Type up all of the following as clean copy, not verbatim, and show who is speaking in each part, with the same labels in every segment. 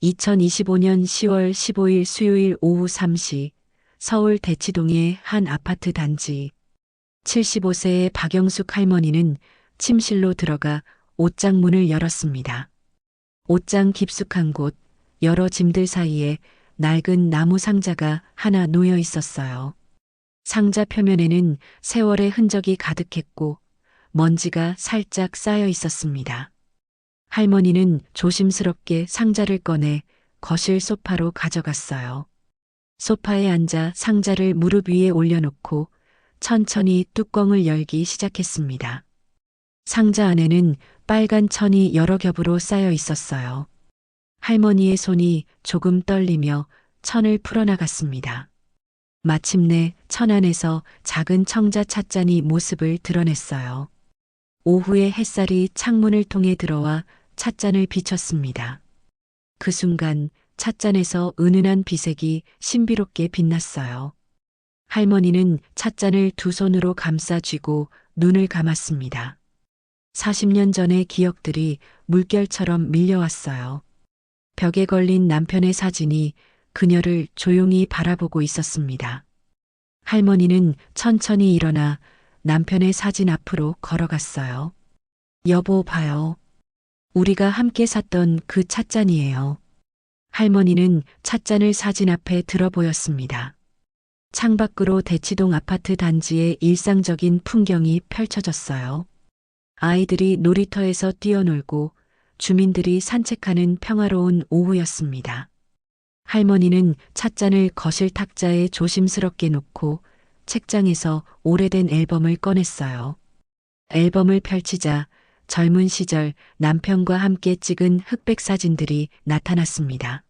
Speaker 1: 2025년 10월 15일 수요일 오후 3시 서울 대치동의 한 아파트 단지 75세의 박영숙 할머니는 침실로 들어가 옷장 문을 열었습니다. 옷장 깊숙한 곳 여러 짐들 사이에 낡은 나무 상자가 하나 놓여 있었어요. 상자 표면에는 세월의 흔적이 가득했고 먼지가 살짝 쌓여 있었습니다. 할머니는 조심스럽게 상자를 꺼내 거실 소파로 가져갔어요. 소파에 앉아 상자를 무릎 위에 올려놓고 천천히 뚜껑을 열기 시작했습니다. 상자 안에는 빨간 천이 여러 겹으로 쌓여 있었어요. 할머니의 손이 조금 떨리며 천을 풀어나갔습니다. 마침내 천 안에서 작은 청자 찻잔이 모습을 드러냈어요. 오후의 햇살이 창문을 통해 들어와 찻잔을 비췄습니다. 그 순간 찻잔에서 은은한 비색이 신비롭게 빛났어요. 할머니는 찻잔을 두 손으로 감싸 쥐고 눈을 감았습니다. 40년 전의 기억들이 물결처럼 밀려왔어요. 벽에 걸린 남편의 사진이 그녀를 조용히 바라보고 있었습니다. 할머니는 천천히 일어나 남편의 사진 앞으로 걸어갔어요. 여보, 봐요. 우리가 함께 샀던 그 찻잔이에요. 할머니는 찻잔을 사진 앞에 들어 보였습니다. 창밖으로 대치동 아파트 단지의 일상적인 풍경이 펼쳐졌어요. 아이들이 놀이터에서 뛰어놀고 주민들이 산책하는 평화로운 오후였습니다. 할머니는 찻잔을 거실 탁자에 조심스럽게 놓고 책장에서 오래된 앨범을 꺼냈어요. 앨범을 펼치자 젊은 시절 남편과 함께 찍은 흑백 사진들이 나타났습니다.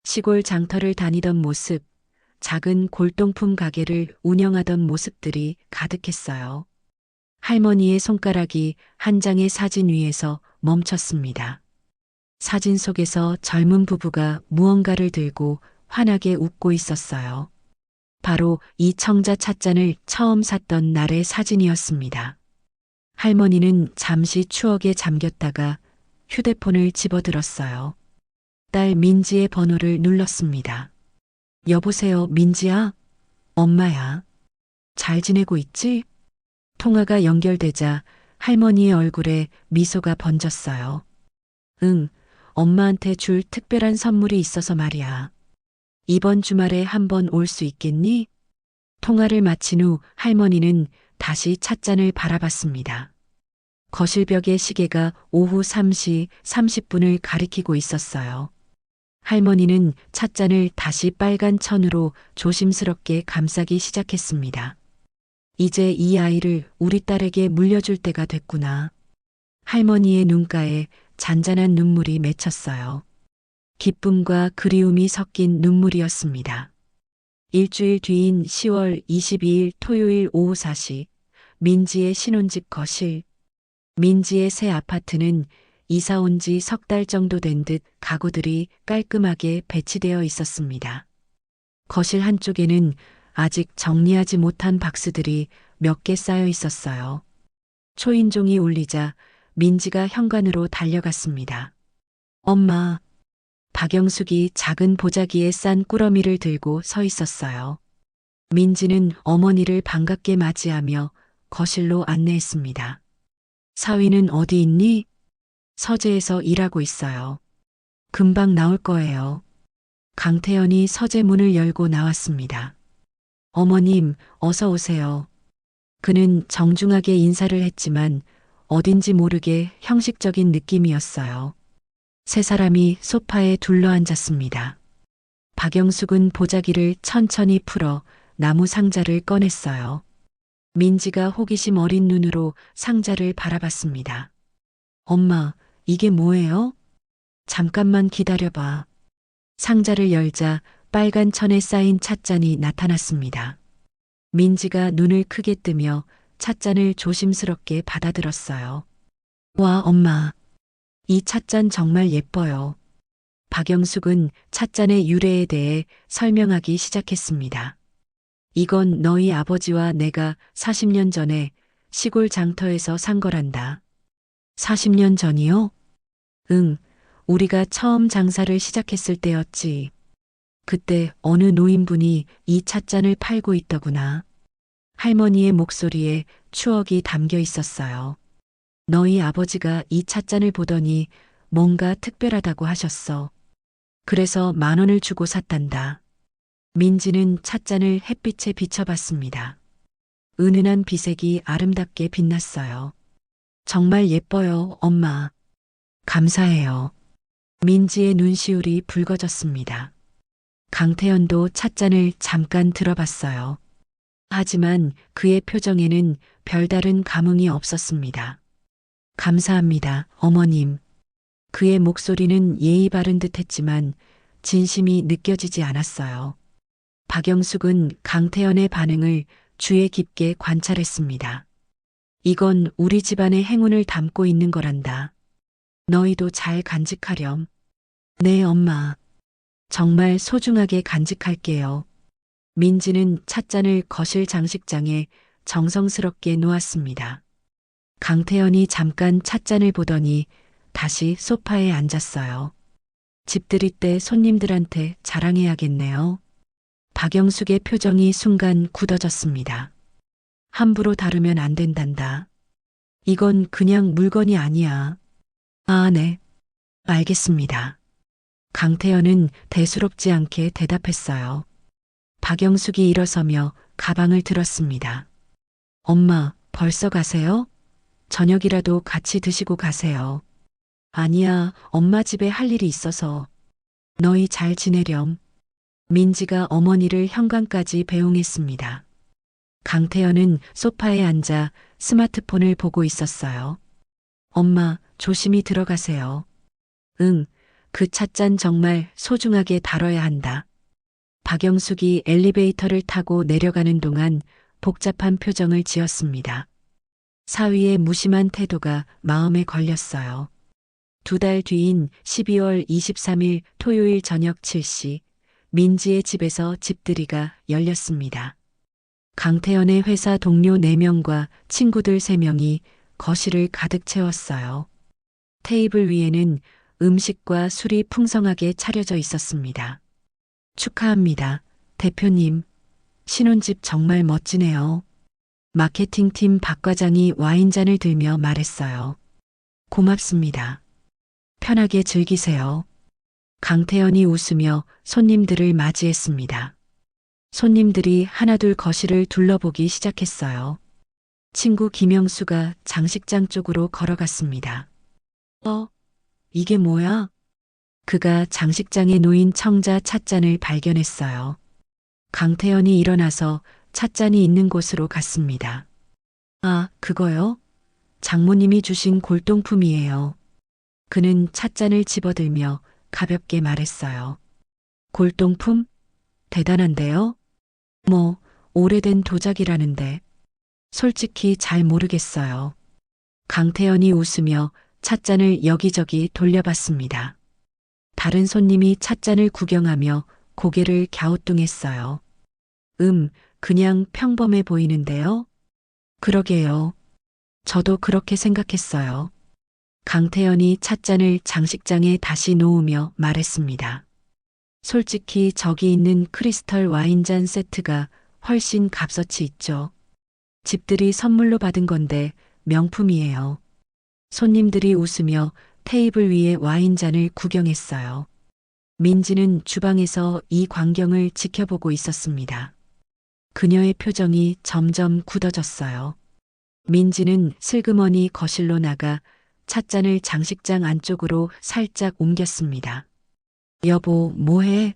Speaker 1: 시골 장터를 다니던 모습, 작은 골동품 가게를 운영하던 모습들이 가득했어요. 할머니의 손가락이 한 장의 사진 위에서 멈췄습니다. 사진 속에서 젊은 부부가 무언가를 들고 환하게 웃고 있었어요. 바로 이 청자 찻잔을 처음 샀던 날의 사진이었습니다. 할머니는 잠시 추억에 잠겼다가 휴대폰을 집어들었어요. 딸 민지의 번호를 눌렀습니다. 여보세요, 민지야? 엄마야. 잘 지내고 있지? 통화가 연결되자 할머니의 얼굴에 미소가 번졌어요. 응, 엄마한테 줄 특별한 선물이 있어서 말이야. 이번 주말에 한번 올 수 있겠니? 통화를 마친 후 할머니는 다시 찻잔을 바라봤습니다. 거실벽의 시계가 오후 3시 30분을 가리키고 있었어요. 할머니는 찻잔을 다시 빨간 천으로 조심스럽게 감싸기 시작했습니다. 이제 이 아이를 우리 딸에게 물려줄 때가 됐구나. 할머니의 눈가에 잔잔한 눈물이 맺혔어요. 기쁨과 그리움이 섞인 눈물이었습니다. 일주일 뒤인 10월 22일 토요일 오후 4시 민지의 신혼집 거실. 민지의 새 아파트는 이사 온 지 석 달 정도 된 듯 가구들이 깔끔하게 배치되어 있었습니다. 거실 한쪽에는 아직 정리하지 못한 박스들이 몇 개 쌓여 있었어요. 초인종이 울리자 민지가 현관으로 달려갔습니다. 엄마. 박영숙이 작은 보자기에 싼 꾸러미를 들고 서 있었어요. 민지는 어머니를 반갑게 맞이하며 거실로 안내했습니다. 사위는 어디 있니? 서재에서 일하고 있어요. 금방 나올 거예요. 강태연이 서재 문을 열고 나왔습니다. 어머님, 어서 오세요. 그는 정중하게 인사를 했지만 어딘지 모르게 형식적인 느낌이었어요. 세 사람이 소파에 둘러앉았습니다. 박영숙은 보자기를 천천히 풀어 나무 상자를 꺼냈어요. 민지가 호기심 어린 눈으로 상자를 바라봤습니다. 엄마, 이게 뭐예요? 잠깐만 기다려봐. 상자를 열자 빨간 천에 쌓인 찻잔이 나타났습니다. 민지가 눈을 크게 뜨며 찻잔을 조심스럽게 받아들었어요. 와, 엄마. 이 찻잔 정말 예뻐요. 박영숙은 찻잔의 유래에 대해 설명하기 시작했습니다. 이건 너희 아버지와 내가 40년 전에 시골 장터에서 산 거란다. 40년 전이요? 응, 우리가 처음 장사를 시작했을 때였지. 그때 어느 노인분이 이 찻잔을 팔고 있더구나. 할머니의 목소리에 추억이 담겨 있었어요. 너희 아버지가 이 찻잔을 보더니 뭔가 특별하다고 하셨어. 그래서 10,000원을 주고 샀단다. 민지는 찻잔을 햇빛에 비춰봤습니다. 은은한 비색이 아름답게 빛났어요. 정말 예뻐요, 엄마. 감사해요. 민지의 눈시울이 붉어졌습니다. 강태현도 찻잔을 잠깐 들어봤어요. 하지만 그의 표정에는 별다른 감흥이 없었습니다. 감사합니다, 어머님. 그의 목소리는 예의 바른 듯 했지만 진심이 느껴지지 않았어요. 박영숙은 강태현의 반응을 주의 깊게 관찰했습니다. 이건 우리 집안의 행운을 담고 있는 거란다. 너희도 잘 간직하렴. 네, 엄마. 정말 소중하게 간직할게요. 민지는 찻잔을 거실 장식장에 정성스럽게 놓았습니다. 강태현이 잠깐 찻잔을 보더니 다시 소파에 앉았어요. 집들이 때 손님들한테 자랑해야겠네요. 박영숙의 표정이 순간 굳어졌습니다. 함부로 다루면 안 된단다. 이건 그냥 물건이 아니야. 아, 네. 알겠습니다. 강태현은 대수롭지 않게 대답했어요. 박영숙이 일어서며 가방을 들었습니다. 엄마, 벌써 가세요? 저녁이라도 같이 드시고 가세요. 아니야, 엄마 집에 할 일이 있어서. 너희 잘 지내렴. 민지가 어머니를 현관까지 배웅했습니다. 강태현은 소파에 앉아 스마트폰을 보고 있었어요. 엄마, 조심히 들어가세요. 응, 그 찻잔 정말 소중하게 다뤄야 한다. 박영숙이 엘리베이터를 타고 내려가는 동안 복잡한 표정을 지었습니다. 사위의 무심한 태도가 마음에 걸렸어요. 2달 뒤인 12월 23일 토요일 저녁 7시, 민지의 집에서 집들이가 열렸습니다. 강태현의 회사 동료 4명과 친구들 3명이 거실을 가득 채웠어요. 테이블 위에는 음식과 술이 풍성하게 차려져 있었습니다. 축하합니다, 대표님. 신혼집 정말 멋지네요. 마케팅팀 박 과장이 와인잔을 들며 말했어요. 고맙습니다. 편하게 즐기세요. 강태현이 웃으며 손님들을 맞이했습니다. 손님들이 하나둘 거실을 둘러보기 시작했어요. 친구 김영수가 장식장 쪽으로 걸어갔습니다. 이게 뭐야? 그가 장식장에 놓인 청자 찻잔을 발견했어요. 강태현이 일어나서 찻잔이 있는 곳으로 갔습니다. 아, 그거요? 장모님이 주신 골동품이에요. 그는 찻잔을 집어들며 가볍게 말했어요. 골동품? 대단한데요? 뭐, 오래된 도자기라는데. 솔직히 잘 모르겠어요. 강태현이 웃으며 찻잔을 여기저기 돌려봤습니다. 다른 손님이 찻잔을 구경하며 고개를 갸우뚱했어요. 그냥 평범해 보이는데요? 그러게요. 저도 그렇게 생각했어요. 강태현이 찻잔을 장식장에 다시 놓으며 말했습니다. 솔직히 저기 있는 크리스털 와인잔 세트가 훨씬 값어치 있죠. 집들이 선물로 받은 건데 명품이에요. 손님들이 웃으며 테이블 위에 와인잔을 구경했어요. 민지는 주방에서 이 광경을 지켜보고 있었습니다. 그녀의 표정이 점점 굳어졌어요. 민지는 슬그머니 거실로 나가 찻잔을 장식장 안쪽으로 살짝 옮겼습니다. 여보, 뭐해?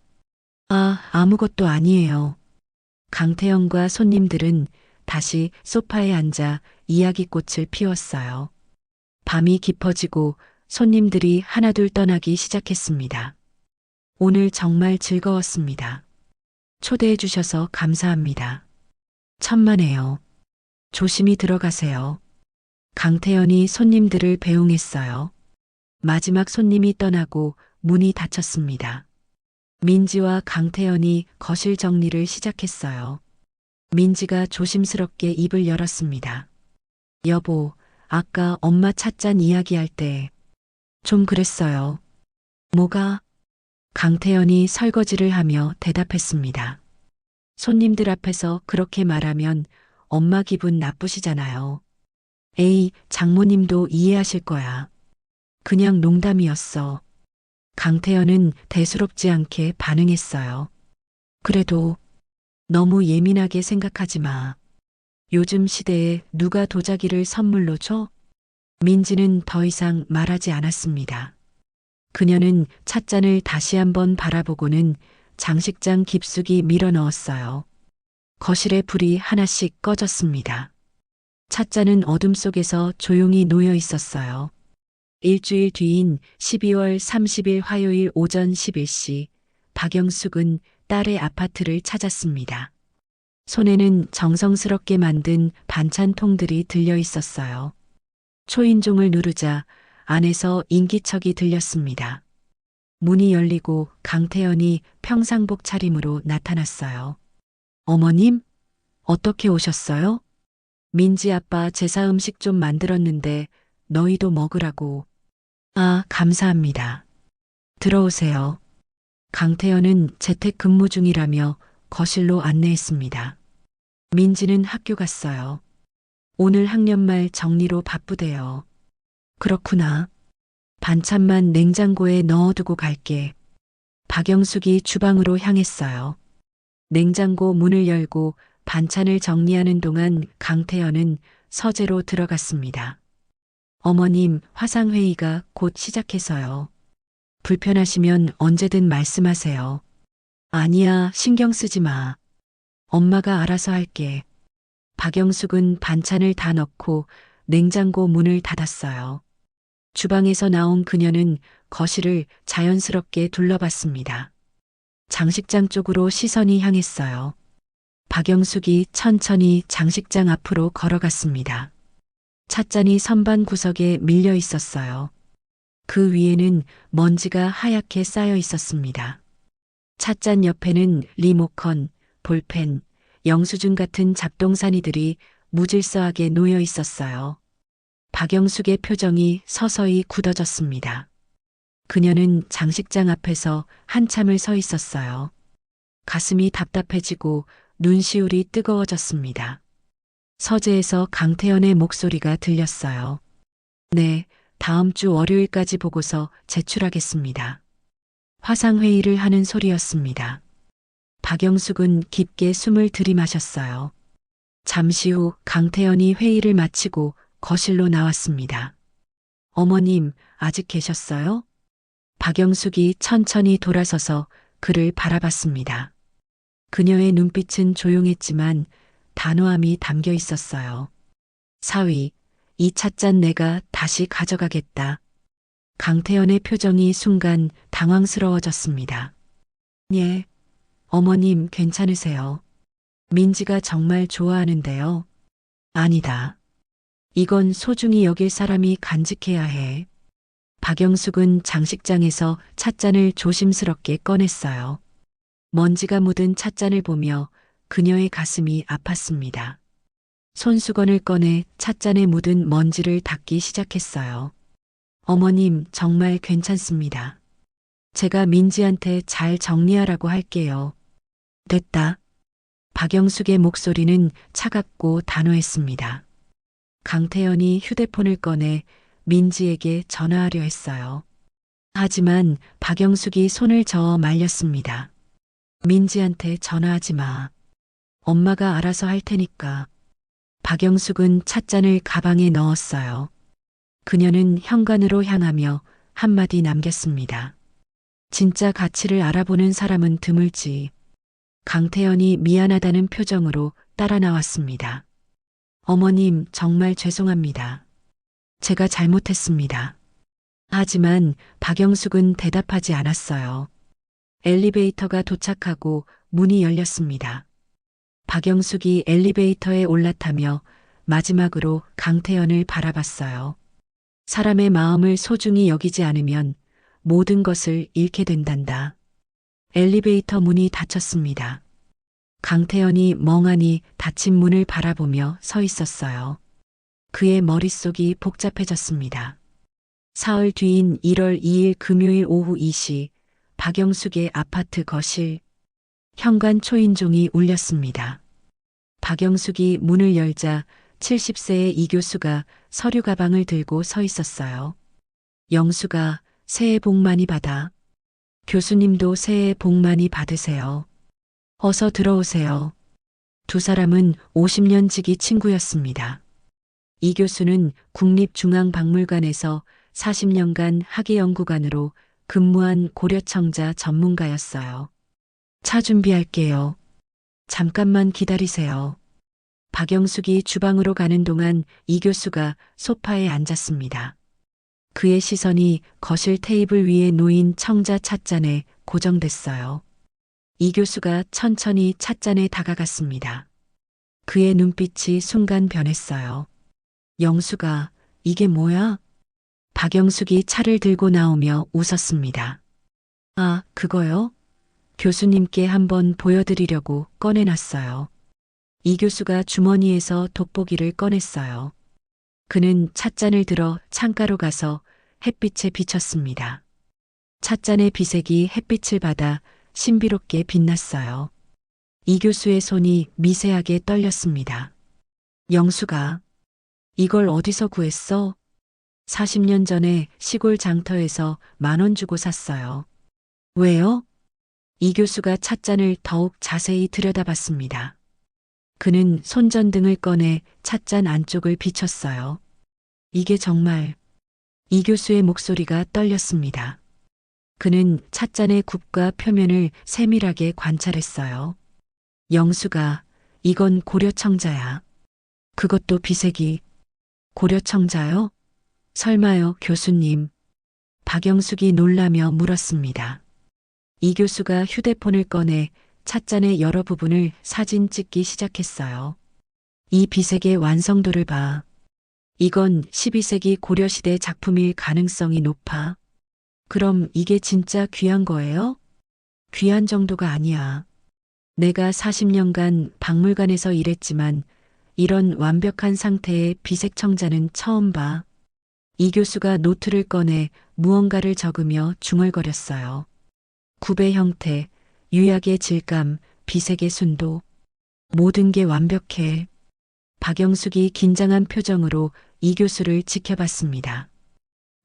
Speaker 1: 아, 아무것도 아니에요. 강태영과 손님들은 다시 소파에 앉아 이야기꽃을 피웠어요. 밤이 깊어지고 손님들이 하나둘 떠나기 시작했습니다. 오늘 정말 즐거웠습니다. 초대해 주셔서 감사합니다. 천만에요. 조심히 들어가세요. 강태현이 손님들을 배웅했어요. 마지막 손님이 떠나고 문이 닫혔습니다. 민지와 강태현이 거실 정리를 시작했어요. 민지가 조심스럽게 입을 열었습니다. 여보, 아까 엄마 찻잔 이야기할 때 좀 그랬어요. 뭐가? 강태연이 설거지를 하며 대답했습니다. 손님들 앞에서 그렇게 말하면 엄마 기분 나쁘시잖아요. 에이, 장모님도 이해하실 거야. 그냥 농담이었어. 강태연은 대수롭지 않게 반응했어요. 그래도 너무 예민하게 생각하지 마. 요즘 시대에 누가 도자기를 선물로 줘? 민지는 더 이상 말하지 않았습니다. 그녀는 찻잔을 다시 한번 바라보고는 장식장 깊숙이 밀어 넣었어요. 거실의 불이 하나씩 꺼졌습니다. 찻잔은 어둠 속에서 조용히 놓여 있었어요. 일주일 뒤인 12월 30일 화요일 오전 11시, 박영숙은 딸의 아파트를 찾았습니다. 손에는 정성스럽게 만든 반찬통들이 들려 있었어요. 초인종을 누르자 안에서 인기척이 들렸습니다. 문이 열리고 강태연이 평상복 차림으로 나타났어요. 어머님, 어떻게 오셨어요? 민지 아빠 제사 음식 좀 만들었는데 너희도 먹으라고. 아, 감사합니다. 들어오세요. 강태연은 재택 근무 중이라며 거실로 안내했습니다. 민지는 학교 갔어요. 오늘 학년말 정리로 바쁘대요. 그렇구나. 반찬만 냉장고에 넣어두고 갈게. 박영숙이 주방으로 향했어요. 냉장고 문을 열고 반찬을 정리하는 동안 강태연은 서재로 들어갔습니다. 어머님, 화상회의가 곧 시작해서요. 불편하시면 언제든 말씀하세요. 아니야, 신경 쓰지 마. 엄마가 알아서 할게. 박영숙은 반찬을 다 넣고 냉장고 문을 닫았어요. 주방에서 나온 그녀는 거실을 자연스럽게 둘러봤습니다. 장식장 쪽으로 시선이 향했어요. 박영숙이 천천히 장식장 앞으로 걸어갔습니다. 찻잔이 선반 구석에 밀려 있었어요. 그 위에는 먼지가 하얗게 쌓여 있었습니다. 찻잔 옆에는 리모컨, 볼펜, 영수증 같은 잡동사니들이 무질서하게 놓여 있었어요. 박영숙의 표정이 서서히 굳어졌습니다. 그녀는 장식장 앞에서 한참을 서 있었어요. 가슴이 답답해지고 눈시울이 뜨거워졌습니다. 서재에서 강태연의 목소리가 들렸어요. 네, 다음 주 월요일까지 보고서 제출하겠습니다. 화상회의를 하는 소리였습니다. 박영숙은 깊게 숨을 들이마셨어요. 잠시 후 강태연이 회의를 마치고 거실로 나왔습니다. 어머님, 아직 계셨어요? 박영숙이 천천히 돌아서서 그를 바라봤습니다. 그녀의 눈빛은 조용했지만 단호함이 담겨 있었어요. 사위, 이 찻잔 내가 다시 가져가겠다. 강태연의 표정이 순간 당황스러워졌습니다. 예, 어머님 괜찮으세요? 민지가 정말 좋아하는데요. 아니다. 이건 소중히 여길 사람이 간직해야 해. 박영숙은 장식장에서 찻잔을 조심스럽게 꺼냈어요. 먼지가 묻은 찻잔을 보며 그녀의 가슴이 아팠습니다. 손수건을 꺼내 찻잔에 묻은 먼지를 닦기 시작했어요. 어머님, 정말 괜찮습니다. 제가 민지한테 잘 정리하라고 할게요. 됐다. 박영숙의 목소리는 차갑고 단호했습니다. 강태연이 휴대폰을 꺼내 민지에게 전화하려 했어요. 하지만 박영숙이 손을 저어 말렸습니다. 민지한테 전화하지 마. 엄마가 알아서 할 테니까. 박영숙은 찻잔을 가방에 넣었어요. 그녀는 현관으로 향하며 한마디 남겼습니다. 진짜 가치를 알아보는 사람은 드물지. 강태연이 미안하다는 표정으로 따라 나왔습니다. 어머님, 정말 죄송합니다. 제가 잘못했습니다. 하지만 박영숙은 대답하지 않았어요. 엘리베이터가 도착하고 문이 열렸습니다. 박영숙이 엘리베이터에 올라타며 마지막으로 강태연을 바라봤어요. 사람의 마음을 소중히 여기지 않으면 모든 것을 잃게 된단다. 엘리베이터 문이 닫혔습니다. 강태연이 멍하니 닫힌 문을 바라보며 서 있었어요. 그의 머릿속이 복잡해졌습니다. 사흘 뒤인 1월 2일 금요일 오후 2시 박영숙의 아파트 거실. 현관 초인종이 울렸습니다. 박영숙이 문을 열자 70세의 이 교수가 서류 가방을 들고 서 있었어요. 영수가 새해 복 많이 받아. 교수님도 새해 복 많이 받으세요. 어서 들어오세요. 두 사람은 50년 지기 친구였습니다. 이 교수는 국립중앙박물관에서 40년간 학예연구관으로 근무한 고려청자 전문가였어요. 차 준비할게요. 잠깐만 기다리세요. 박영숙이 주방으로 가는 동안 이 교수가 소파에 앉았습니다. 그의 시선이 거실 테이블 위에 놓인 청자 찻잔에 고정됐어요. 이 교수가 천천히 찻잔에 다가갔습니다. 그의 눈빛이 순간 변했어요. 영수가, 이게 뭐야? 박영숙이 차를 들고 나오며 웃었습니다. 아, 그거요? 교수님께 한번 보여드리려고 꺼내놨어요. 이 교수가 주머니에서 돋보기를 꺼냈어요. 그는 찻잔을 들어 창가로 가서 햇빛에 비쳤습니다. 찻잔의 비색이 햇빛을 받아 신비롭게 빛났어요. 이 교수의 손이 미세하게 떨렸습니다. 영수가, 이걸 어디서 구했어? 40년 전에 시골 장터에서 10,000원 주고 샀어요. 왜요? 이 교수가 찻잔을 더욱 자세히 들여다봤습니다. 그는 손전등을 꺼내 찻잔 안쪽을 비췄어요. 이게 정말... 이 교수의 목소리가 떨렸습니다. 그는 찻잔의 굽과 표면을 세밀하게 관찰했어요. 영수가, 이건 고려청자야. 그것도 비색이... 고려청자요? 설마요, 교수님. 박영숙이 놀라며 물었습니다. 이 교수가 휴대폰을 꺼내 찻잔의 여러 부분을 사진 찍기 시작했어요. 이 비색의 완성도를 봐. 이건 12세기 고려시대 작품일 가능성이 높아. 그럼 이게 진짜 귀한 거예요? 귀한 정도가 아니야. 내가 40년간 박물관에서 일했지만 이런 완벽한 상태의 비색 청자는 처음 봐. 이 교수가 노트를 꺼내 무언가를 적으며 중얼거렸어요. 굽의 형태, 유약의 질감, 비색의 순도. 모든 게 완벽해. 박영숙이 긴장한 표정으로 이 교수를 지켜봤습니다.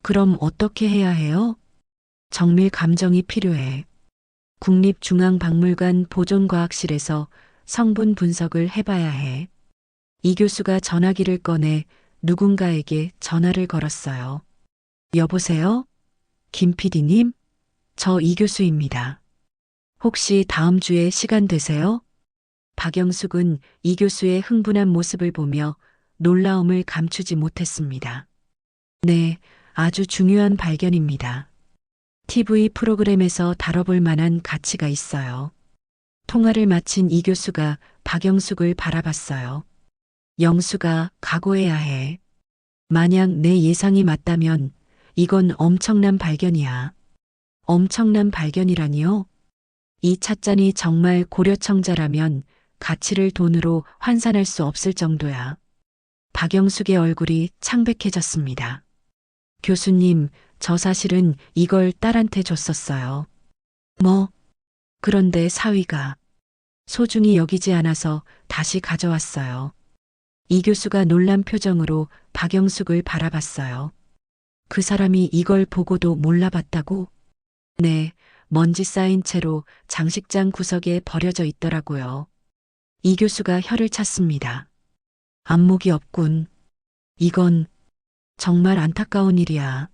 Speaker 1: 그럼 어떻게 해야 해요? 정밀 감정이 필요해. 국립중앙박물관 보존과학실에서 성분 분석을 해봐야 해. 이 교수가 전화기를 꺼내 누군가에게 전화를 걸었어요. 여보세요? 김 PD님? 저 이 교수입니다. 혹시 다음 주에 시간 되세요? 박영숙은 이 교수의 흥분한 모습을 보며 놀라움을 감추지 못했습니다. 네, 아주 중요한 발견입니다. TV 프로그램에서 다뤄볼 만한 가치가 있어요. 통화를 마친 이 교수가 박영숙을 바라봤어요. 영수가 각오해야 해. 만약 내 예상이 맞다면 이건 엄청난 발견이야. 엄청난 발견이라니요? 이 찻잔이 정말 고려청자라면 가치를 돈으로 환산할 수 없을 정도야. 박영숙의 얼굴이 창백해졌습니다. 교수님, 저 사실은 이걸 딸한테 줬었어요. 뭐? 그런데 사위가 소중히 여기지 않아서 다시 가져왔어요. 이 교수가 놀란 표정으로 박영숙을 바라봤어요. 그 사람이 이걸 보고도 몰라봤다고? 네, 먼지 쌓인 채로 장식장 구석에 버려져 있더라고요. 이 교수가 혀를 찼습니다. 안목이 없군. 이건 정말 안타까운 일이야.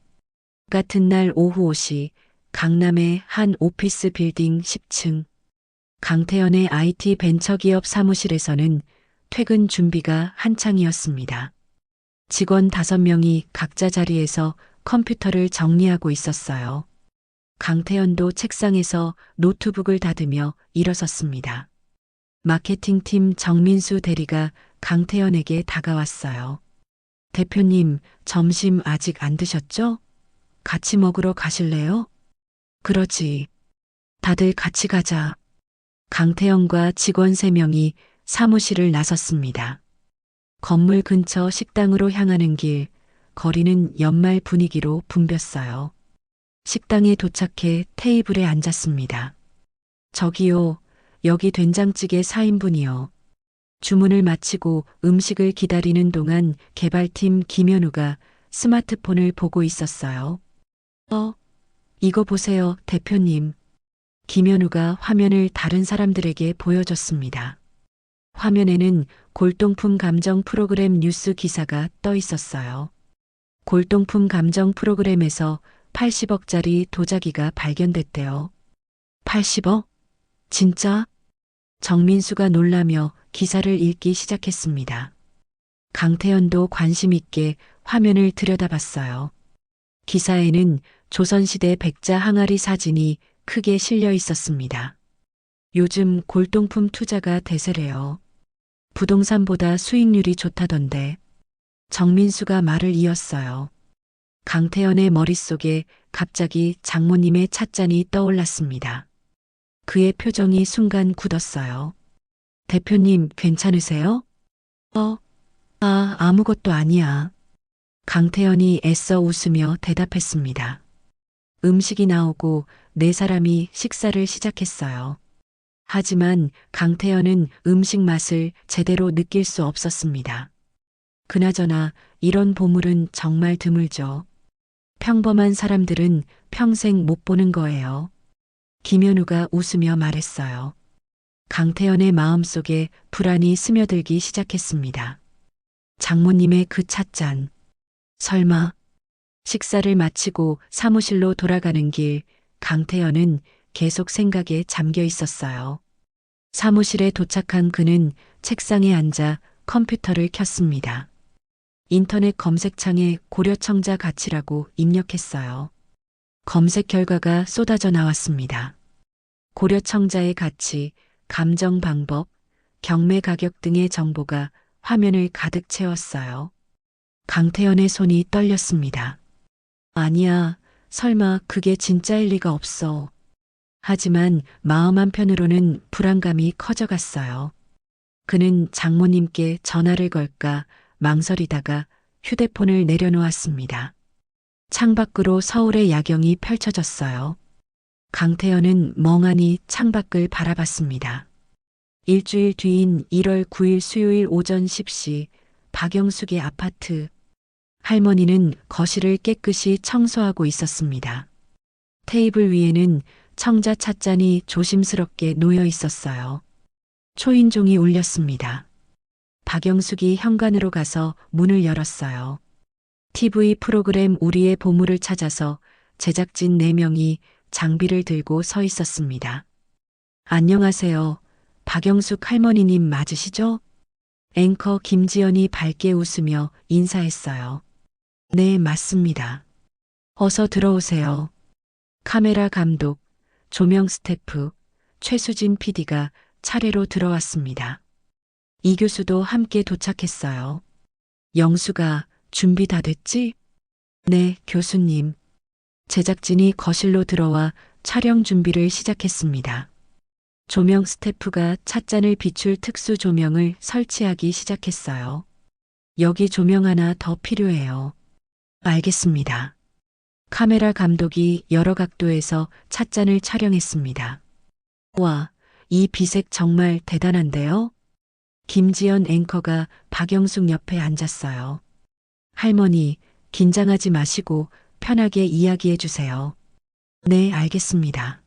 Speaker 1: 같은 날 오후 5시 강남의 한 오피스 빌딩 10층 강태현의 IT 벤처기업 사무실에서는 퇴근 준비가 한창이었습니다. 직원 5명이 각자 자리에서 컴퓨터를 정리하고 있었어요. 강태현도 책상에서 노트북을 닫으며 일어섰습니다. 마케팅팀 정민수 대리가 강태현에게 다가왔어요. 대표님, 점심 아직 안 드셨죠? 같이 먹으러 가실래요? 그러지. 다들 같이 가자. 강태현과 직원 3명이 사무실을 나섰습니다. 건물 근처 식당으로 향하는 길, 거리는 연말 분위기로 붐볐어요. 식당에 도착해 테이블에 앉았습니다. 저기요, 여기 된장찌개 4인분이요. 주문을 마치고 음식을 기다리는 동안 개발팀 김현우가 스마트폰을 보고 있었어요. 이거 보세요, 대표님. 김현우가 화면을 다른 사람들에게 보여줬습니다. 화면에는 골동품 감정 프로그램 뉴스 기사가 떠 있었어요. 골동품 감정 프로그램에서 80억짜리 도자기가 발견됐대요. 80억? 진짜? 정민수가 놀라며 기사를 읽기 시작했습니다. 강태현도 관심 있게 화면을 들여다봤어요. 기사에는 조선시대 백자 항아리 사진이 크게 실려 있었습니다. 요즘 골동품 투자가 대세래요. 부동산보다 수익률이 좋다던데. 정민수가 말을 이었어요. 강태현의 머릿속에 갑자기 장모님의 찻잔이 떠올랐습니다. 그의 표정이 순간 굳었어요. 대표님, 괜찮으세요? 아무것도 아니야. 강태현이 애써 웃으며 대답했습니다. 음식이 나오고 네 사람이 식사를 시작했어요. 하지만 강태현은 음식 맛을 제대로 느낄 수 없었습니다. 그나저나 이런 보물은 정말 드물죠. 평범한 사람들은 평생 못 보는 거예요. 김현우가 웃으며 말했어요. 강태현의 마음속에 불안이 스며들기 시작했습니다. 장모님의 그 찻잔. 설마. 식사를 마치고 사무실로 돌아가는 길, 강태현은 계속 생각에 잠겨 있었어요. 사무실에 도착한 그는 책상에 앉아 컴퓨터를 켰습니다. 인터넷 검색창에 고려청자 가치라고 입력했어요. 검색 결과가 쏟아져 나왔습니다. 고려청자의 가치, 감정 방법, 경매 가격 등의 정보가 화면을 가득 채웠어요. 강태현의 손이 떨렸습니다. 아니야, 설마 그게 진짜일 리가 없어. 하지만 마음 한편으로는 불안감이 커져갔어요. 그는 장모님께 전화를 걸까 망설이다가 휴대폰을 내려놓았습니다. 창밖으로 서울의 야경이 펼쳐졌어요. 강태현은 멍하니 창밖을 바라봤습니다. 일주일 뒤인 1월 9일 수요일 오전 10시 박영숙의 아파트. 할머니는 거실을 깨끗이 청소하고 있었습니다. 테이블 위에는 청자 찻잔이 조심스럽게 놓여 있었어요. 초인종이 울렸습니다. 박영숙이 현관으로 가서 문을 열었어요. TV 프로그램 우리의 보물을 찾아서 제작진 4명이 장비를 들고 서 있었습니다. 안녕하세요. 박영숙 할머니님 맞으시죠? 앵커 김지연이 밝게 웃으며 인사했어요. 네, 맞습니다. 어서 들어오세요. 카메라 감독, 조명 스태프, 최수진 PD가 차례로 들어왔습니다. 이 교수도 함께 도착했어요. 영수가 준비 다 됐지? 네, 교수님. 제작진이 거실로 들어와 촬영 준비를 시작했습니다. 조명 스태프가 찻잔을 비출 특수 조명을 설치하기 시작했어요. 여기 조명 하나 더 필요해요. 알겠습니다. 카메라 감독이 여러 각도에서 찻잔을 촬영했습니다. 와, 이 비색 정말 대단한데요? 김지연 앵커가 박영숙 옆에 앉았어요. 할머니, 긴장하지 마시고 편하게 이야기해 주세요. 네, 알겠습니다.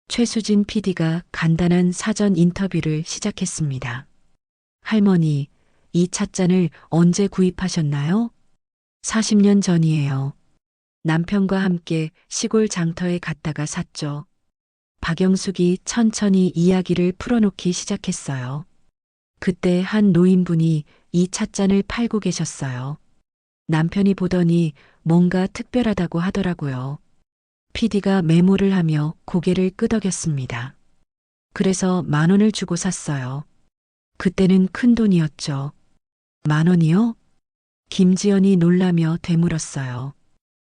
Speaker 1: 최수진 PD가 간단한 사전 인터뷰를 시작했습니다. 할머니, 이 찻잔을 언제 구입하셨나요? 40년 전이에요. 남편과 함께 시골 장터에 갔다가 샀죠. 박영숙이 천천히 이야기를 풀어놓기 시작했어요. 그때 한 노인분이 이 찻잔을 팔고 계셨어요. 남편이 보더니 뭔가 특별하다고 하더라고요. PD가 메모를 하며 고개를 끄덕였습니다. 그래서 10,000원을 주고 샀어요. 그때는 큰 돈이었죠. 10,000원이요? 김지연이 놀라며 되물었어요.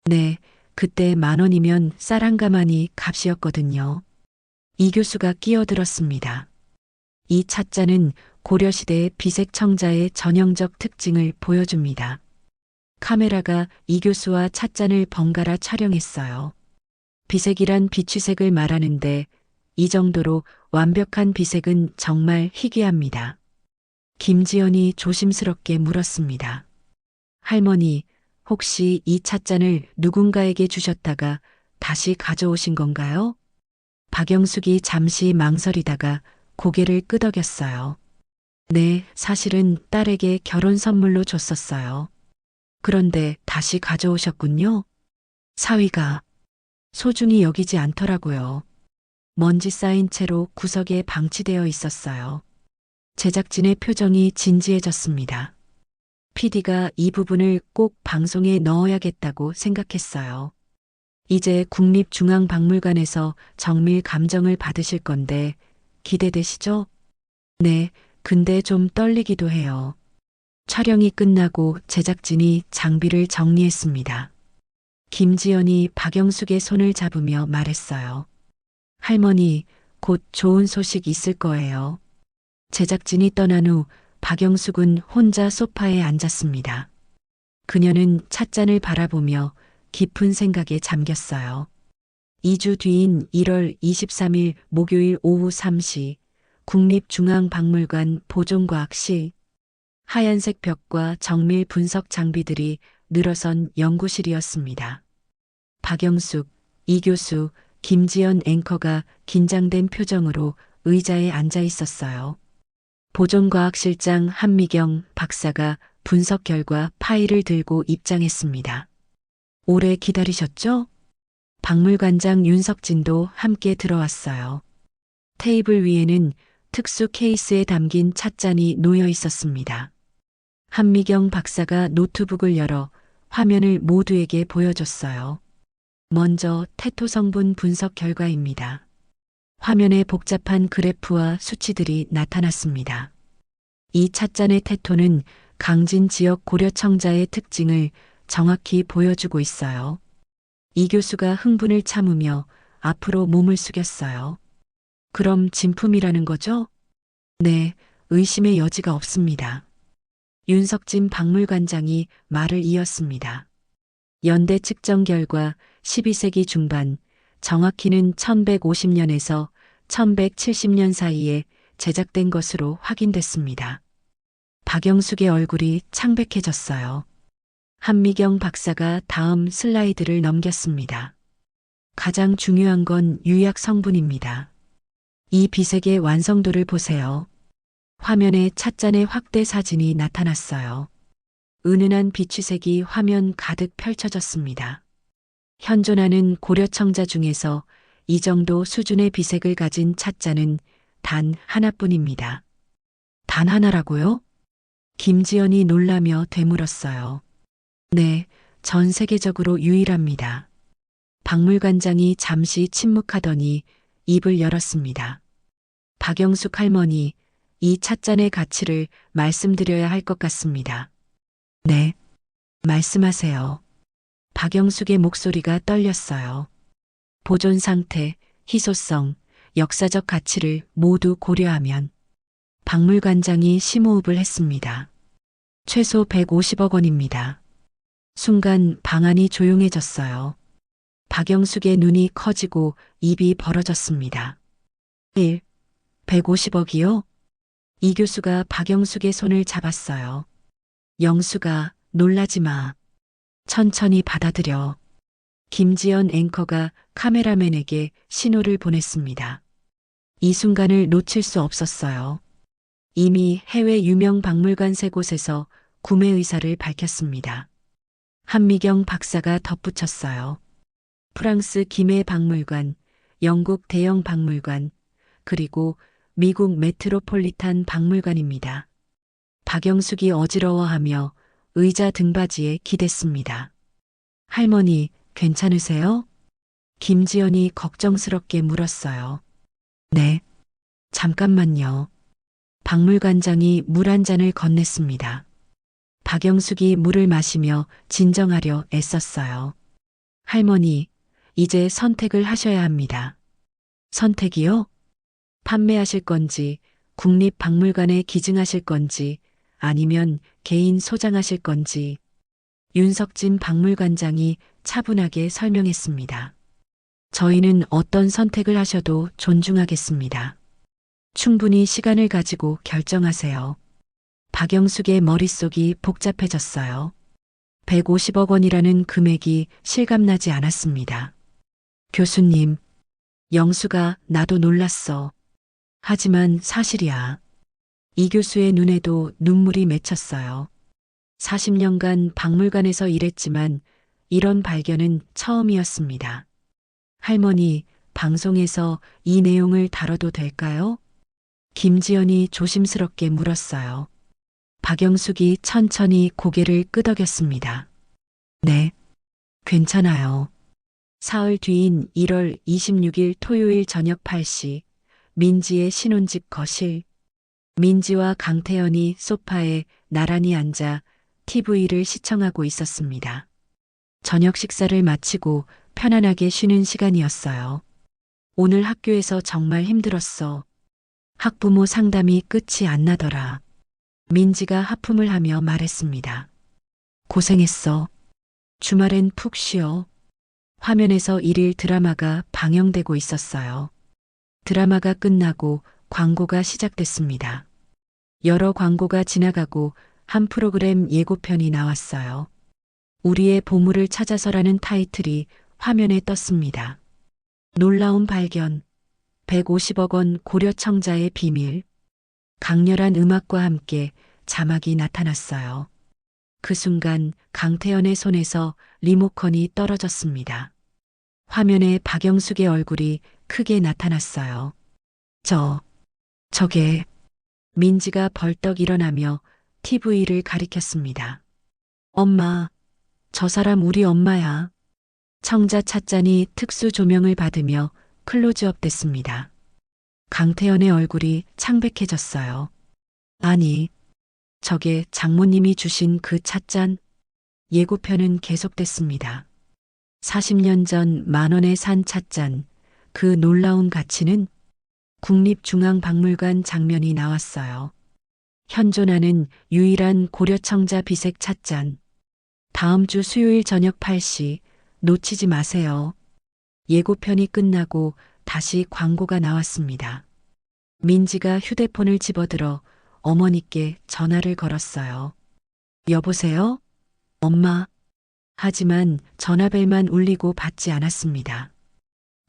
Speaker 1: 네, 그때 10,000원이면 쌀 한 가마니 값이었거든요. 이 교수가 끼어들었습니다. 이 찻잔은 고려시대의 비색 청자의 전형적 특징을 보여줍니다. 카메라가 이 교수와 찻잔을 번갈아 촬영했어요. 비색이란 비취색을 말하는데 이 정도로 완벽한 비색은 정말 희귀합니다. 김지연이 조심스럽게 물었습니다. 할머니, 혹시 이 찻잔을 누군가에게 주셨다가 다시 가져오신 건가요? 박영숙이 잠시 망설이다가 고개를 끄덕였어요. 네, 사실은 딸에게 결혼 선물로 줬었어요. 그런데 다시 가져오셨군요. 사위가 소중히 여기지 않더라고요. 먼지 쌓인 채로 구석에 방치되어 있었어요. 제작진의 표정이 진지해졌습니다. PD가 이 부분을 꼭 방송에 넣어야겠다고 생각했어요. 이제 국립중앙박물관에서 정밀 감정을 받으실 건데 기대되시죠? 네, 근데 좀 떨리기도 해요. 촬영이 끝나고 제작진이 장비를 정리했습니다. 김지연이 박영숙의 손을 잡으며 말했어요. 할머니, 곧 좋은 소식 있을 거예요. 제작진이 떠난 후 박영숙은 혼자 소파에 앉았습니다. 그녀는 찻잔을 바라보며 깊은 생각에 잠겼어요. 2주 뒤인 1월 23일 목요일 오후 3시 국립중앙박물관 보존과학실. 하얀색 벽과 정밀 분석 장비들이 늘어선 연구실이었습니다. 박영숙, 이 교수, 김지연 앵커가 긴장된 표정으로 의자에 앉아 있었어요. 보존과학실장 한미경 박사가 분석 결과 파일을 들고 입장했습니다. 오래 기다리셨죠? 박물관장 윤석진도 함께 들어왔어요. 테이블 위에는 특수 케이스에 담긴 찻잔이 놓여 있었습니다. 한미경 박사가 노트북을 열어 화면을 모두에게 보여줬어요. 먼저 테토 성분 분석 결과입니다. 화면에 복잡한 그래프와 수치들이 나타났습니다. 이 찻잔의 테토는 강진 지역 고려청자의 특징을 정확히 보여주고 있어요. 이 교수가 흥분을 참으며 앞으로 몸을 숙였어요. 그럼 진품이라는 거죠? 네, 의심의 여지가 없습니다. 윤석진 박물관장이 말을 이었습니다. 연대 측정 결과 12세기 중반, 정확히는 1150년에서 1170년 사이에 제작된 것으로 확인됐습니다. 박영숙의 얼굴이 창백해졌어요. 한미경 박사가 다음 슬라이드를 넘겼습니다. 가장 중요한 건 유약 성분입니다. 이 비색의 완성도를 보세요. 화면에 찻잔의 확대 사진이 나타났어요. 은은한 비취색이 화면 가득 펼쳐졌습니다. 현존하는 고려청자 중에서 이 정도 수준의 비색을 가진 찻잔은 단 하나뿐입니다. 단 하나라고요? 김지연이 놀라며 되물었어요. 네, 전 세계적으로 유일합니다. 박물관장이 잠시 침묵하더니 입을 열었습니다. 박영숙 할머니, 이 찻잔의 가치를 말씀드려야 할 것 같습니다. 네, 말씀하세요. 박영숙의 목소리가 떨렸어요. 보존 상태, 희소성, 역사적 가치를 모두 고려하면 박물관장이 심호흡을 했습니다. 최소 150억 원입니다. 순간 방안이 조용해졌어요. 박영숙의 눈이 커지고 입이 벌어졌습니다. 150억이요? 이 교수가 박영숙의 손을 잡았어요. 영숙아, 놀라지 마. 천천히 받아들여. 김지연 앵커가 카메라맨에게 신호를 보냈습니다. 이 순간을 놓칠 수 없었어요. 이미 해외 유명 박물관 3곳에서 구매 의사를 밝혔습니다. 한미경 박사가 덧붙였어요. 프랑스 김해 박물관, 영국 대영 박물관, 그리고 미국 메트로폴리탄 박물관입니다. 박영숙이 어지러워하며 의자 등받이에 기댔습니다. 할머니, 괜찮으세요? 김지연이 걱정스럽게 물었어요. 네, 잠깐만요. 박물관장이 물 한 잔을 건넸습니다. 박영숙이 물을 마시며 진정하려 애썼어요. 할머니, 이제 선택을 하셔야 합니다. 선택이요? 판매하실 건지, 국립박물관에 기증하실 건지, 아니면 개인 소장하실 건지. 윤석진 박물관장이 차분하게 설명했습니다. 저희는 어떤 선택을 하셔도 존중하겠습니다. 충분히 시간을 가지고 결정하세요. 박영숙의 머릿속이 복잡해졌어요. 150억 원이라는 금액이 실감나지 않았습니다. 교수님, 영수가 나도 놀랐어. 하지만 사실이야. 이 교수의 눈에도 눈물이 맺혔어요. 40년간 박물관에서 일했지만 이런 발견은 처음이었습니다. 할머니, 방송에서 이 내용을 다뤄도 될까요? 김지연이 조심스럽게 물었어요. 박영숙이 천천히 고개를 끄덕였습니다. 네, 괜찮아요. 사흘 뒤인 1월 26일 토요일 저녁 8시, 민지의 신혼집 거실. 민지와 강태연이 소파에 나란히 앉아 TV를 시청하고 있었습니다. 저녁 식사를 마치고 편안하게 쉬는 시간이었어요. 오늘 학교에서 정말 힘들었어. 학부모 상담이 끝이 안 나더라. 민지가 하품을 하며 말했습니다. 고생했어. 주말엔 푹 쉬어. 화면에서 일일 드라마가 방영되고 있었어요. 드라마가 끝나고 광고가 시작됐습니다. 여러 광고가 지나가고 한 프로그램 예고편이 나왔어요. 우리의 보물을 찾아서라는 타이틀이 화면에 떴습니다. 놀라운 발견. 150억 원 고려청자의 비밀. 강렬한 음악과 함께 자막이 나타났어요. 그 순간 강태연의 손에서 리모컨이 떨어졌습니다. 화면에 박영숙의 얼굴이 크게 나타났어요. 저게. 민지가 벌떡 일어나며 TV를 가리켰습니다. 엄마, 저 사람 우리 엄마야. 청자 찻잔이 특수 조명을 받으며 클로즈업 됐습니다. 강태연의 얼굴이 창백해졌어요. 아니, 저게 장모님이 주신 그 찻잔. 예고편은 계속됐습니다. 40년 전 10,000원에 산 찻잔, 그 놀라운 가치는? 국립중앙박물관 장면이 나왔어요. 현존하는 유일한 고려청자 비색 찻잔. 다음 주 수요일 저녁 8시, 놓치지 마세요. 예고편이 끝나고 다시 광고가 나왔습니다. 민지가 휴대폰을 집어들어 어머니께 전화를 걸었어요. 여보세요? 엄마. 하지만 전화벨만 울리고 받지 않았습니다.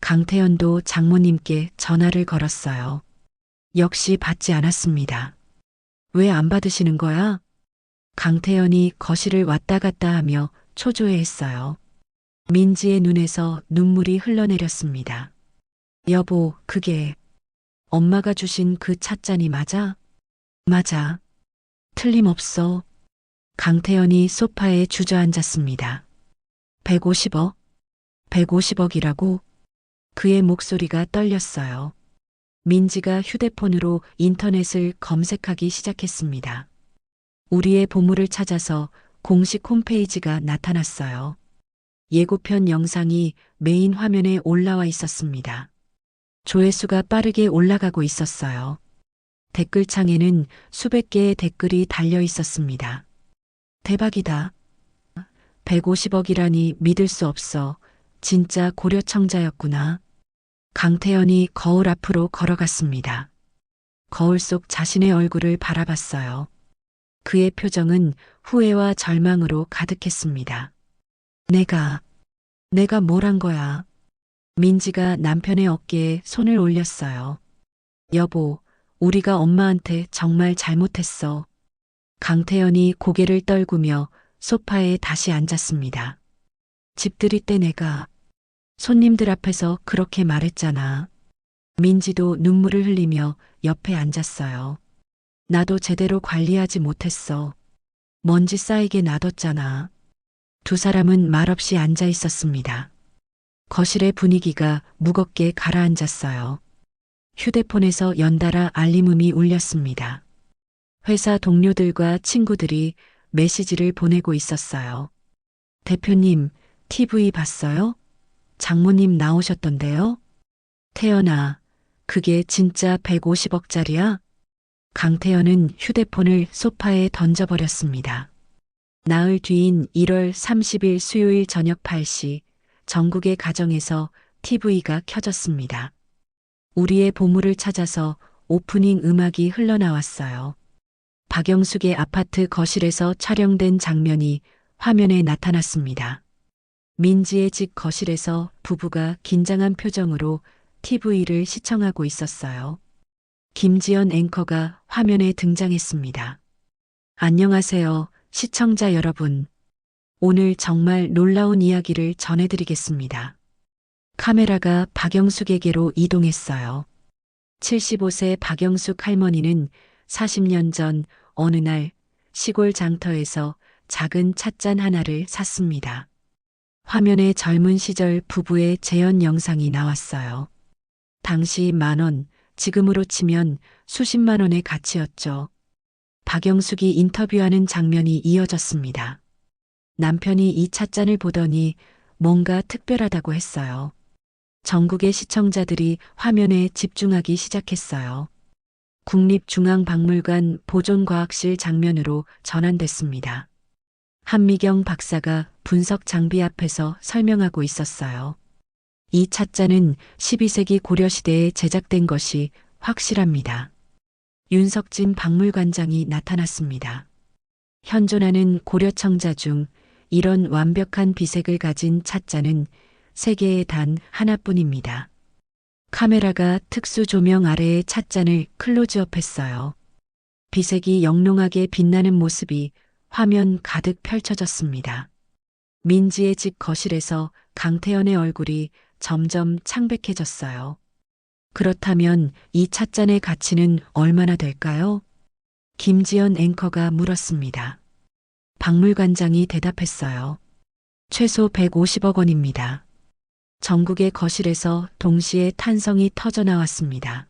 Speaker 1: 강태연도 장모님께 전화를 걸었어요. 역시 받지 않았습니다. 왜 안 받으시는 거야? 강태연이 거실을 왔다 갔다 하며 초조해했어요. 민지의 눈에서 눈물이 흘러내렸습니다. 여보, 그게 엄마가 주신 그 찻잔이 맞아? 맞아. 틀림없어. 강태연이 소파에 주저앉았습니다. 150억? 150억이라고? 그의 목소리가 떨렸어요. 민지가 휴대폰으로 인터넷을 검색하기 시작했습니다. 우리의 보물을 찾아서 공식 홈페이지가 나타났어요. 예고편 영상이 메인 화면에 올라와 있었습니다. 조회수가 빠르게 올라가고 있었어요. 댓글창에는 수백 개의 댓글이 달려 있었습니다. 대박이다. 150억이라니 믿을 수 없어. 진짜 고려청자였구나. 강태연이 거울 앞으로 걸어갔습니다. 거울 속 자신의 얼굴을 바라봤어요. 그의 표정은 후회와 절망으로 가득했습니다. 내가 뭘 한 거야? 민지가 남편의 어깨에 손을 올렸어요. 여보, 우리가 엄마한테 정말 잘못했어. 강태연이 고개를 떨구며 소파에 다시 앉았습니다. 집들이 때 내가 손님들 앞에서 그렇게 말했잖아. 민지도 눈물을 흘리며 옆에 앉았어요. 나도 제대로 관리하지 못했어. 먼지 쌓이게 놔뒀잖아. 두 사람은 말없이 앉아 있었습니다. 거실의 분위기가 무겁게 가라앉았어요. 휴대폰에서 연달아 알림음이 울렸습니다. 회사 동료들과 친구들이 메시지를 보내고 있었어요. 대표님, TV 봤어요? 장모님 나오셨던데요? 태연아, 그게 진짜 150억짜리야? 강태연은 휴대폰을 소파에 던져버렸습니다. 나흘 뒤인 1월 30일 수요일 저녁 8시 전국의 가정에서 TV가 켜졌습니다. 우리의 보물을 찾아서 오프닝 음악이 흘러나왔어요. 박영숙의 아파트 거실에서 촬영된 장면이 화면에 나타났습니다. 민지의 집 거실에서 부부가 긴장한 표정으로 TV를 시청하고 있었어요. 김지연 앵커가 화면에 등장했습니다. 안녕하세요, 시청자 여러분. 오늘 정말 놀라운 이야기를 전해드리겠습니다. 카메라가 박영숙에게로 이동했어요. 75세 박영숙 할머니는 40년 전 어느 날 시골 장터에서 작은 찻잔 하나를 샀습니다. 화면에 젊은 시절 부부의 재현 영상이 나왔어요. 당시 10,000원, 지금으로 치면 수십만 원의 가치였죠. 박영숙이 인터뷰하는 장면이 이어졌습니다. 남편이 이 찻잔을 보더니 뭔가 특별하다고 했어요. 전국의 시청자들이 화면에 집중하기 시작했어요. 국립중앙박물관 보존과학실 장면으로 전환됐습니다. 한미경 박사가 분석 장비 앞에서 설명하고 있었어요. 이 찻잔은 12세기 고려시대에 제작된 것이 확실합니다. 윤석진 박물관장이 나타났습니다. 현존하는 고려청자 중 이런 완벽한 비색을 가진 찻잔은 세계에 단 하나뿐입니다. 카메라가 특수 조명 아래의 찻잔을 클로즈업했어요. 비색이 영롱하게 빛나는 모습이 화면 가득 펼쳐졌습니다. 민지의 집 거실에서 강태연의 얼굴이 점점 창백해졌어요. 그렇다면 이 찻잔의 가치는 얼마나 될까요? 김지연 앵커가 물었습니다. 박물관장이 대답했어요. 최소 150억 원입니다. 전국의 거실에서 동시에 탄성이 터져 나왔습니다.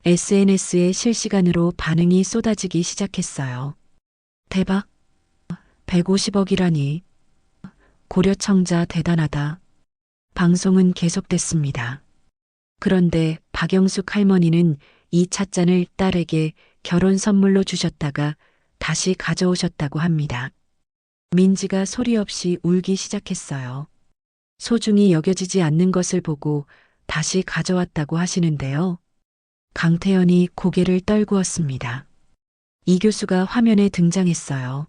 Speaker 1: SNS에 실시간으로 반응이 쏟아지기 시작했어요. 대박! 150억이라니. 고려청자 대단하다. 방송은 계속됐습니다. 그런데 박영숙 할머니는 이 찻잔을 딸에게 결혼 선물로 주셨다가 다시 가져오셨다고 합니다. 민지가 소리 없이 울기 시작했어요. 소중히 여겨지지 않는 것을 보고 다시 가져왔다고 하시는데요. 강태연이 고개를 떨구었습니다. 이 교수가 화면에 등장했어요.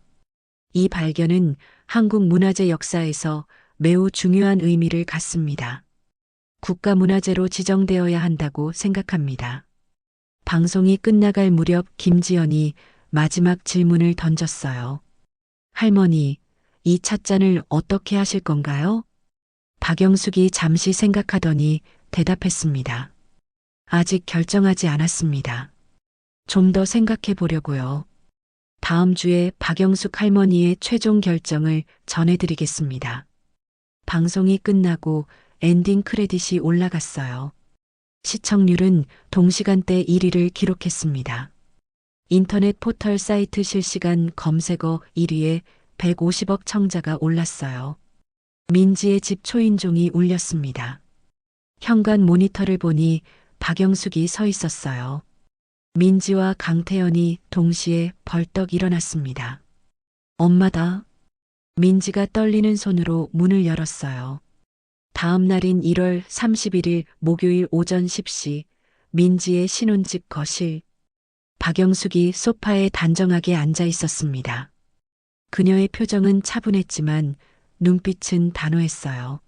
Speaker 1: 이 발견은 한국 문화재 역사에서 매우 중요한 의미를 갖습니다. 국가문화재로 지정되어야 한다고 생각합니다. 방송이 끝나갈 무렵 김지연이 마지막 질문을 던졌어요. 할머니, 이 찻잔을 어떻게 하실 건가요? 박영숙이 잠시 생각하더니 대답했습니다. 아직 결정하지 않았습니다. 좀 더 생각해 보려고요. 다음 주에 박영숙 할머니의 최종 결정을 전해드리겠습니다. 방송이 끝나고 엔딩 크레딧이 올라갔어요. 시청률은 동시간대 1위를 기록했습니다. 인터넷 포털 사이트 실시간 검색어 1위에 150억 청자가 올랐어요. 민지의 집 초인종이 울렸습니다. 현관 모니터를 보니 박영숙이 서 있었어요. 민지와 강태연이 동시에 벌떡 일어났습니다. 엄마다. 민지가 떨리는 손으로 문을 열었어요. 다음 날인 1월 31일 목요일 오전 10시 민지의 신혼집 거실. 박영숙이 소파에 단정하게 앉아 있었습니다. 그녀의 표정은 차분했지만 눈빛은 단호했어요.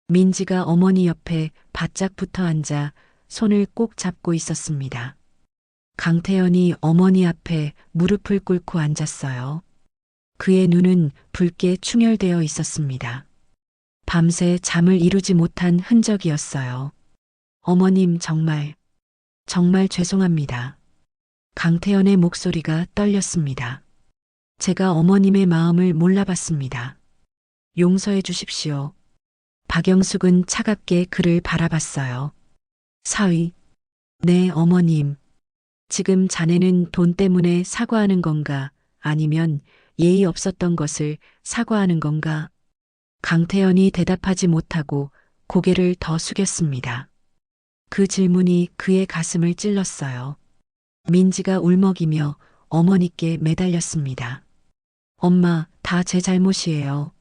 Speaker 1: 민지가 어머니 옆에 바짝 붙어 앉아 손을 꼭 잡고 있었습니다. 강태연이 어머니 앞에 무릎을 꿇고 앉았어요. 그의 눈은 붉게 충혈되어 있었습니다. 밤새 잠을 이루지 못한 흔적이었어요. 어머님 정말 죄송합니다. 강태연의 목소리가 떨렸습니다. 제가 어머님의 마음을 몰라봤습니다. 용서해 주십시오. 박영숙은 차갑게 그를 바라봤어요. 사위. 네, 어머님. 지금 자네는 돈 때문에 사과하는 건가? 아니면 예의 없었던 것을 사과하는 건가? 강태연이 대답하지 못하고 고개를 더 숙였습니다. 그 질문이 그의 가슴을 찔렀어요. 민지가 울먹이며 어머니께 매달렸습니다. 엄마, 다 제 잘못이에요.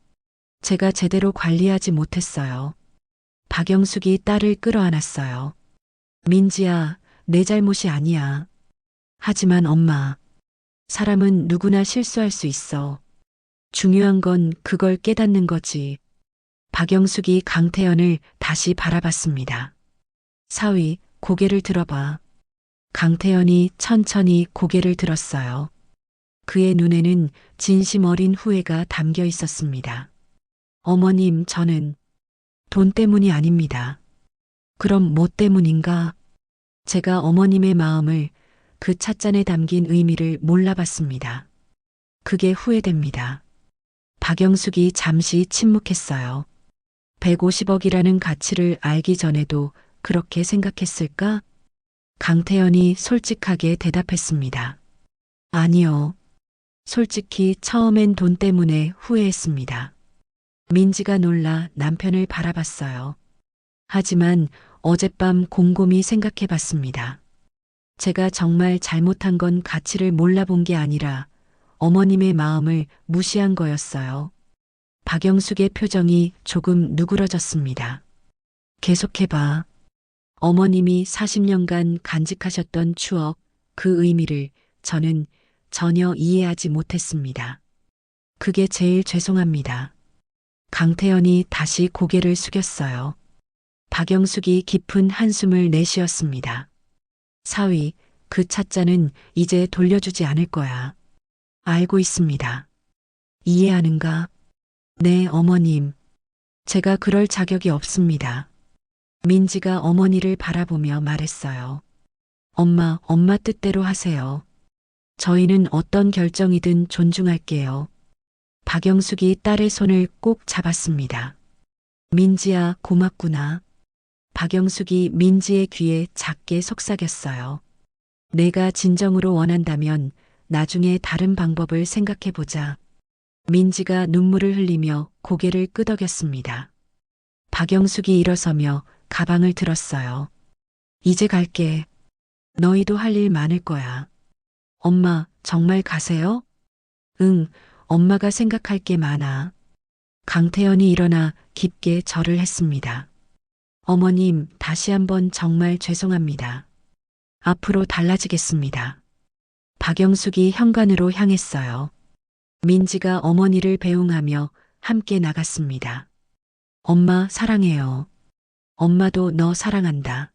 Speaker 1: 제가 제대로 관리하지 못했어요. 박영숙이 딸을 끌어안았어요. 민지야, 내 잘못이 아니야. 하지만 엄마, 사람은 누구나 실수할 수 있어. 중요한 건 그걸 깨닫는 거지. 박영숙이 강태현을 다시 바라봤습니다. 사위, 고개를 들어봐. 강태현이 천천히 고개를 들었어요. 그의 눈에는 진심 어린 후회가 담겨 있었습니다. 어머님, 저는 돈 때문이 아닙니다. 그럼 뭐 때문인가? 제가 어머님의 마음을 그 찻잔에 담긴 의미를 몰라봤습니다. 그게 후회됩니다. 박영숙이 잠시 침묵했어요. 150억이라는 가치를 알기 전에도 그렇게 생각했을까? 강태현이 솔직하게 대답했습니다. 아니요. 솔직히 처음엔 돈 때문에 후회했습니다. 민지가 놀라 남편을 바라봤어요. 하지만 어젯밤 곰곰이 생각해 봤습니다. 제가 정말 잘못한 건 가치를 몰라본 게 아니라 어머님의 마음을 무시한 거였어요. 박영숙의 표정이 조금 누그러졌습니다. 계속해봐. 어머님이 40년간 간직하셨던 추억, 그 의미를 저는 전혀 이해하지 못했습니다. 그게 제일 죄송합니다. 강태현이 다시 고개를 숙였어요. 박영숙이 깊은 한숨을 내쉬었습니다. 사위, 그 찻잔은 이제 돌려주지 않을 거야. 알고 있습니다. 이해하는가? 네, 어머님. 제가 그럴 자격이 없습니다. 민지가 어머니를 바라보며 말했어요. 엄마 뜻대로 하세요. 저희는 어떤 결정이든 존중할게요. 박영숙이 딸의 손을 꼭 잡았습니다. 민지야, 고맙구나. 박영숙이 민지의 귀에 작게 속삭였어요. 내가 진정으로 원한다면 나중에 다른 방법을 생각해보자. 민지가 눈물을 흘리며 고개를 끄덕였습니다. 박영숙이 일어서며 가방을 들었어요. 이제 갈게. 너희도 할 일 많을 거야. 엄마, 정말 가세요? 응, 엄마가 생각할 게 많아. 강태현이 일어나 깊게 절을 했습니다. 어머님, 다시 한번 정말 죄송합니다. 앞으로 달라지겠습니다. 박영숙이 현관으로 향했어요. 민지가 어머니를 배웅하며 함께 나갔습니다. 엄마, 사랑해요. 엄마도 너 사랑한다.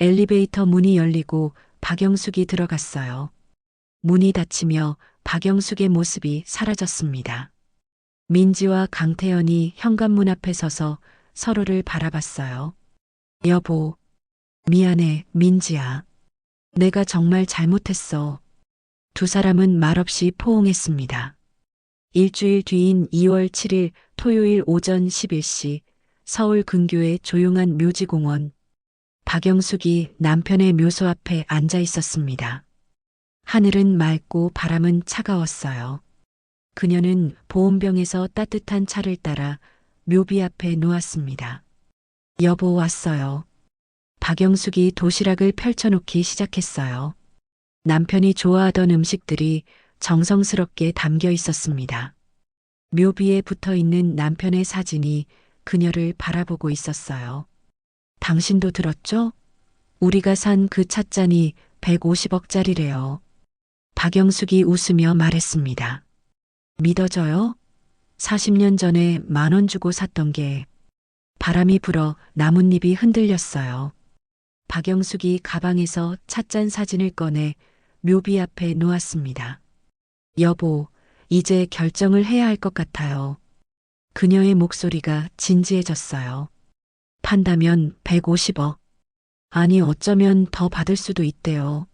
Speaker 1: 엘리베이터 문이 열리고 박영숙이 들어갔어요. 문이 닫히며 박영숙의 모습이 사라졌습니다. 민지와 강태현이 현관문 앞에 서서 서로를 바라봤어요. 여보, 미안해, 민지야. 내가 정말 잘못했어. 두 사람은 말없이 포옹했습니다. 일주일 뒤인 2월 7일 토요일 오전 11시 서울 근교의 조용한 묘지공원. 박영숙이 남편의 묘소 앞에 앉아 있었습니다. 하늘은 맑고 바람은 차가웠어요. 그녀는 보온병에서 따뜻한 차를 따라 묘비 앞에 놓았습니다. 여보, 왔어요. 박영숙이 도시락을 펼쳐놓기 시작했어요. 남편이 좋아하던 음식들이 정성스럽게 담겨 있었습니다. 묘비에 붙어 있는 남편의 사진이 그녀를 바라보고 있었어요. 당신도 들었죠? 우리가 산 그 찻잔이 150억짜리래요. 박영숙이 웃으며 말했습니다. 믿어져요? 40년 전에 10,000원 주고 샀던 게. 바람이 불어 나뭇잎이 흔들렸어요. 박영숙이 가방에서 찻잔 사진을 꺼내 묘비 앞에 놓았습니다. 여보, 이제 결정을 해야 할 것 같아요. 그녀의 목소리가 진지해졌어요. 판다면 150억. 아니, 어쩌면 더 받을 수도 있대요.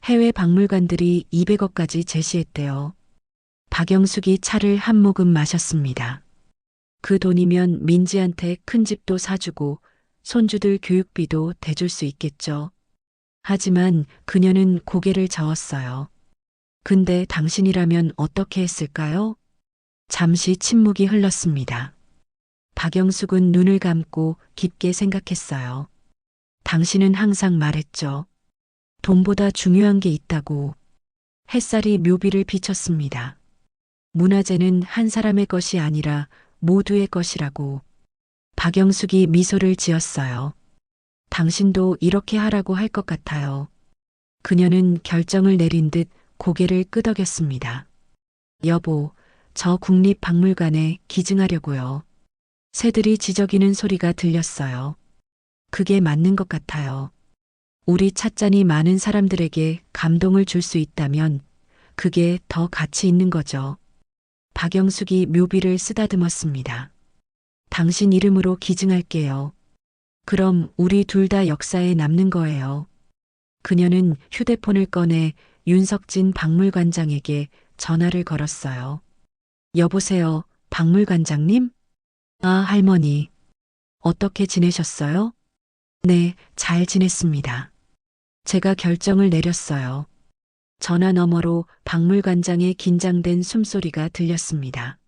Speaker 1: 해외 박물관들이 200억까지 제시했대요. 박영숙이 차를 한 모금 마셨습니다. 그 돈이면 민지한테 큰 집도 사주고 손주들 교육비도 대줄 수 있겠죠. 하지만 그녀는 고개를 저었어요. 근데 당신이라면 어떻게 했을까요? 잠시 침묵이 흘렀습니다. 박영숙은 눈을 감고 깊게 생각했어요. 당신은 항상 말했죠. 돈보다 중요한 게 있다고. 햇살이 묘비를 비쳤습니다. 문화재는 한 사람의 것이 아니라 모두의 것이라고. 박영숙이 미소를 지었어요. 당신도 이렇게 하라고 할 것 같아요. 그녀는 결정을 내린 듯 고개를 끄덕였습니다. 여보, 저 국립박물관에 기증하려고요. 새들이 지저귀는 소리가 들렸어요. 그게 맞는 것 같아요. 우리 찻잔이 많은 사람들에게 감동을 줄 수 있다면 그게 더 가치 있는 거죠. 박영숙이 묘비를 쓰다듬었습니다. 당신 이름으로 기증할게요. 그럼 우리 둘 다 역사에 남는 거예요. 그녀는 휴대폰을 꺼내 윤석진 박물관장에게 전화를 걸었어요. 여보세요, 박물관장님? 아, 할머니. 어떻게 지내셨어요? 네, 잘 지냈습니다. 제가 결정을 내렸어요. 전화 너머로 박물관장의 긴장된 숨소리가 들렸습니다.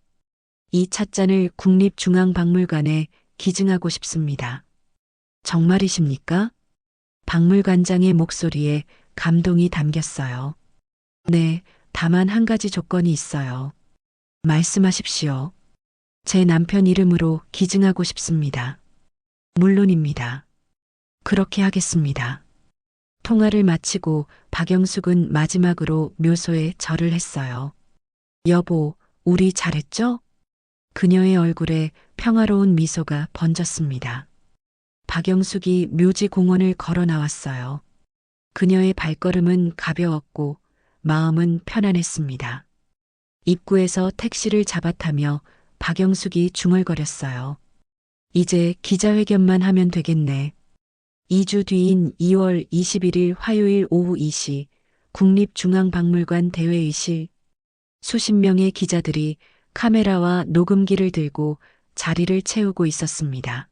Speaker 1: 이 찻잔을 국립중앙박물관에 기증하고 싶습니다. 정말이십니까? 박물관장의 목소리에 감동이 담겼어요. 네, 다만 한 가지 조건이 있어요. 말씀하십시오. 제 남편 이름으로 기증하고 싶습니다. 물론입니다. 그렇게 하겠습니다. 통화를 마치고 박영숙은 마지막으로 묘소에 절을 했어요. 여보, 우리 잘했죠? 그녀의 얼굴에 평화로운 미소가 번졌습니다. 박영숙이 묘지 공원을 걸어 나왔어요. 그녀의 발걸음은 가벼웠고 마음은 편안했습니다. 입구에서 택시를 잡아타며 박영숙이 중얼거렸어요. 이제 기자회견만 하면 되겠네. 2주 뒤인 2월 21일 화요일 오후 2시 국립중앙박물관 대회의실. 수십 명의 기자들이 카메라와 녹음기를 들고 자리를 채우고 있었습니다.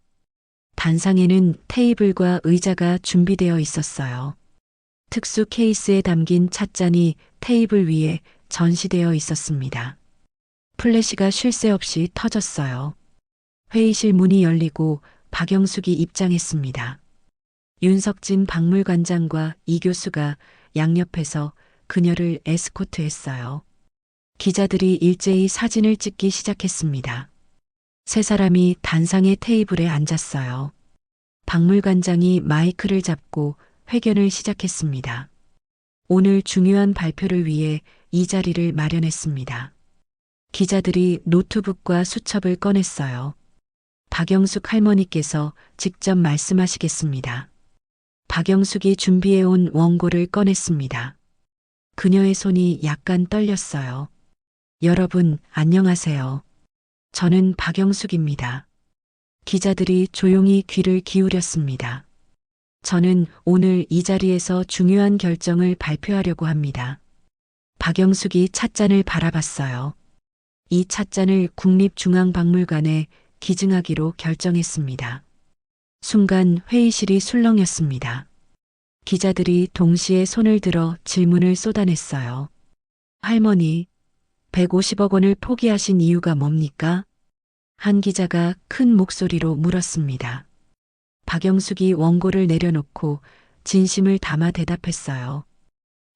Speaker 1: 단상에는 테이블과 의자가 준비되어 있었어요. 특수 케이스에 담긴 찻잔이 테이블 위에 전시되어 있었습니다. 플래시가 쉴 새 없이 터졌어요. 회의실 문이 열리고 박영숙이 입장했습니다. 윤석진 박물관장과 이 교수가 양옆에서 그녀를 에스코트했어요. 기자들이 일제히 사진을 찍기 시작했습니다. 세 사람이 단상의 테이블에 앉았어요. 박물관장이 마이크를 잡고 회견을 시작했습니다. 오늘 중요한 발표를 위해 이 자리를 마련했습니다. 기자들이 노트북과 수첩을 꺼냈어요. 박영숙 할머니께서 직접 말씀하시겠습니다. 박영숙이 준비해온 원고를 꺼냈습니다. 그녀의 손이 약간 떨렸어요. 여러분, 안녕하세요. 저는 박영숙입니다. 기자들이 조용히 귀를 기울였습니다. 저는 오늘 이 자리에서 중요한 결정을 발표하려고 합니다. 박영숙이 찻잔을 바라봤어요. 이 찻잔을 국립중앙박물관에 기증하기로 결정했습니다. 순간 회의실이 술렁였습니다. 기자들이 동시에 손을 들어 질문을 쏟아냈어요. 할머니, 150억 원을 포기하신 이유가 뭡니까? 한 기자가 큰 목소리로 물었습니다. 박영숙이 원고를 내려놓고 진심을 담아 대답했어요.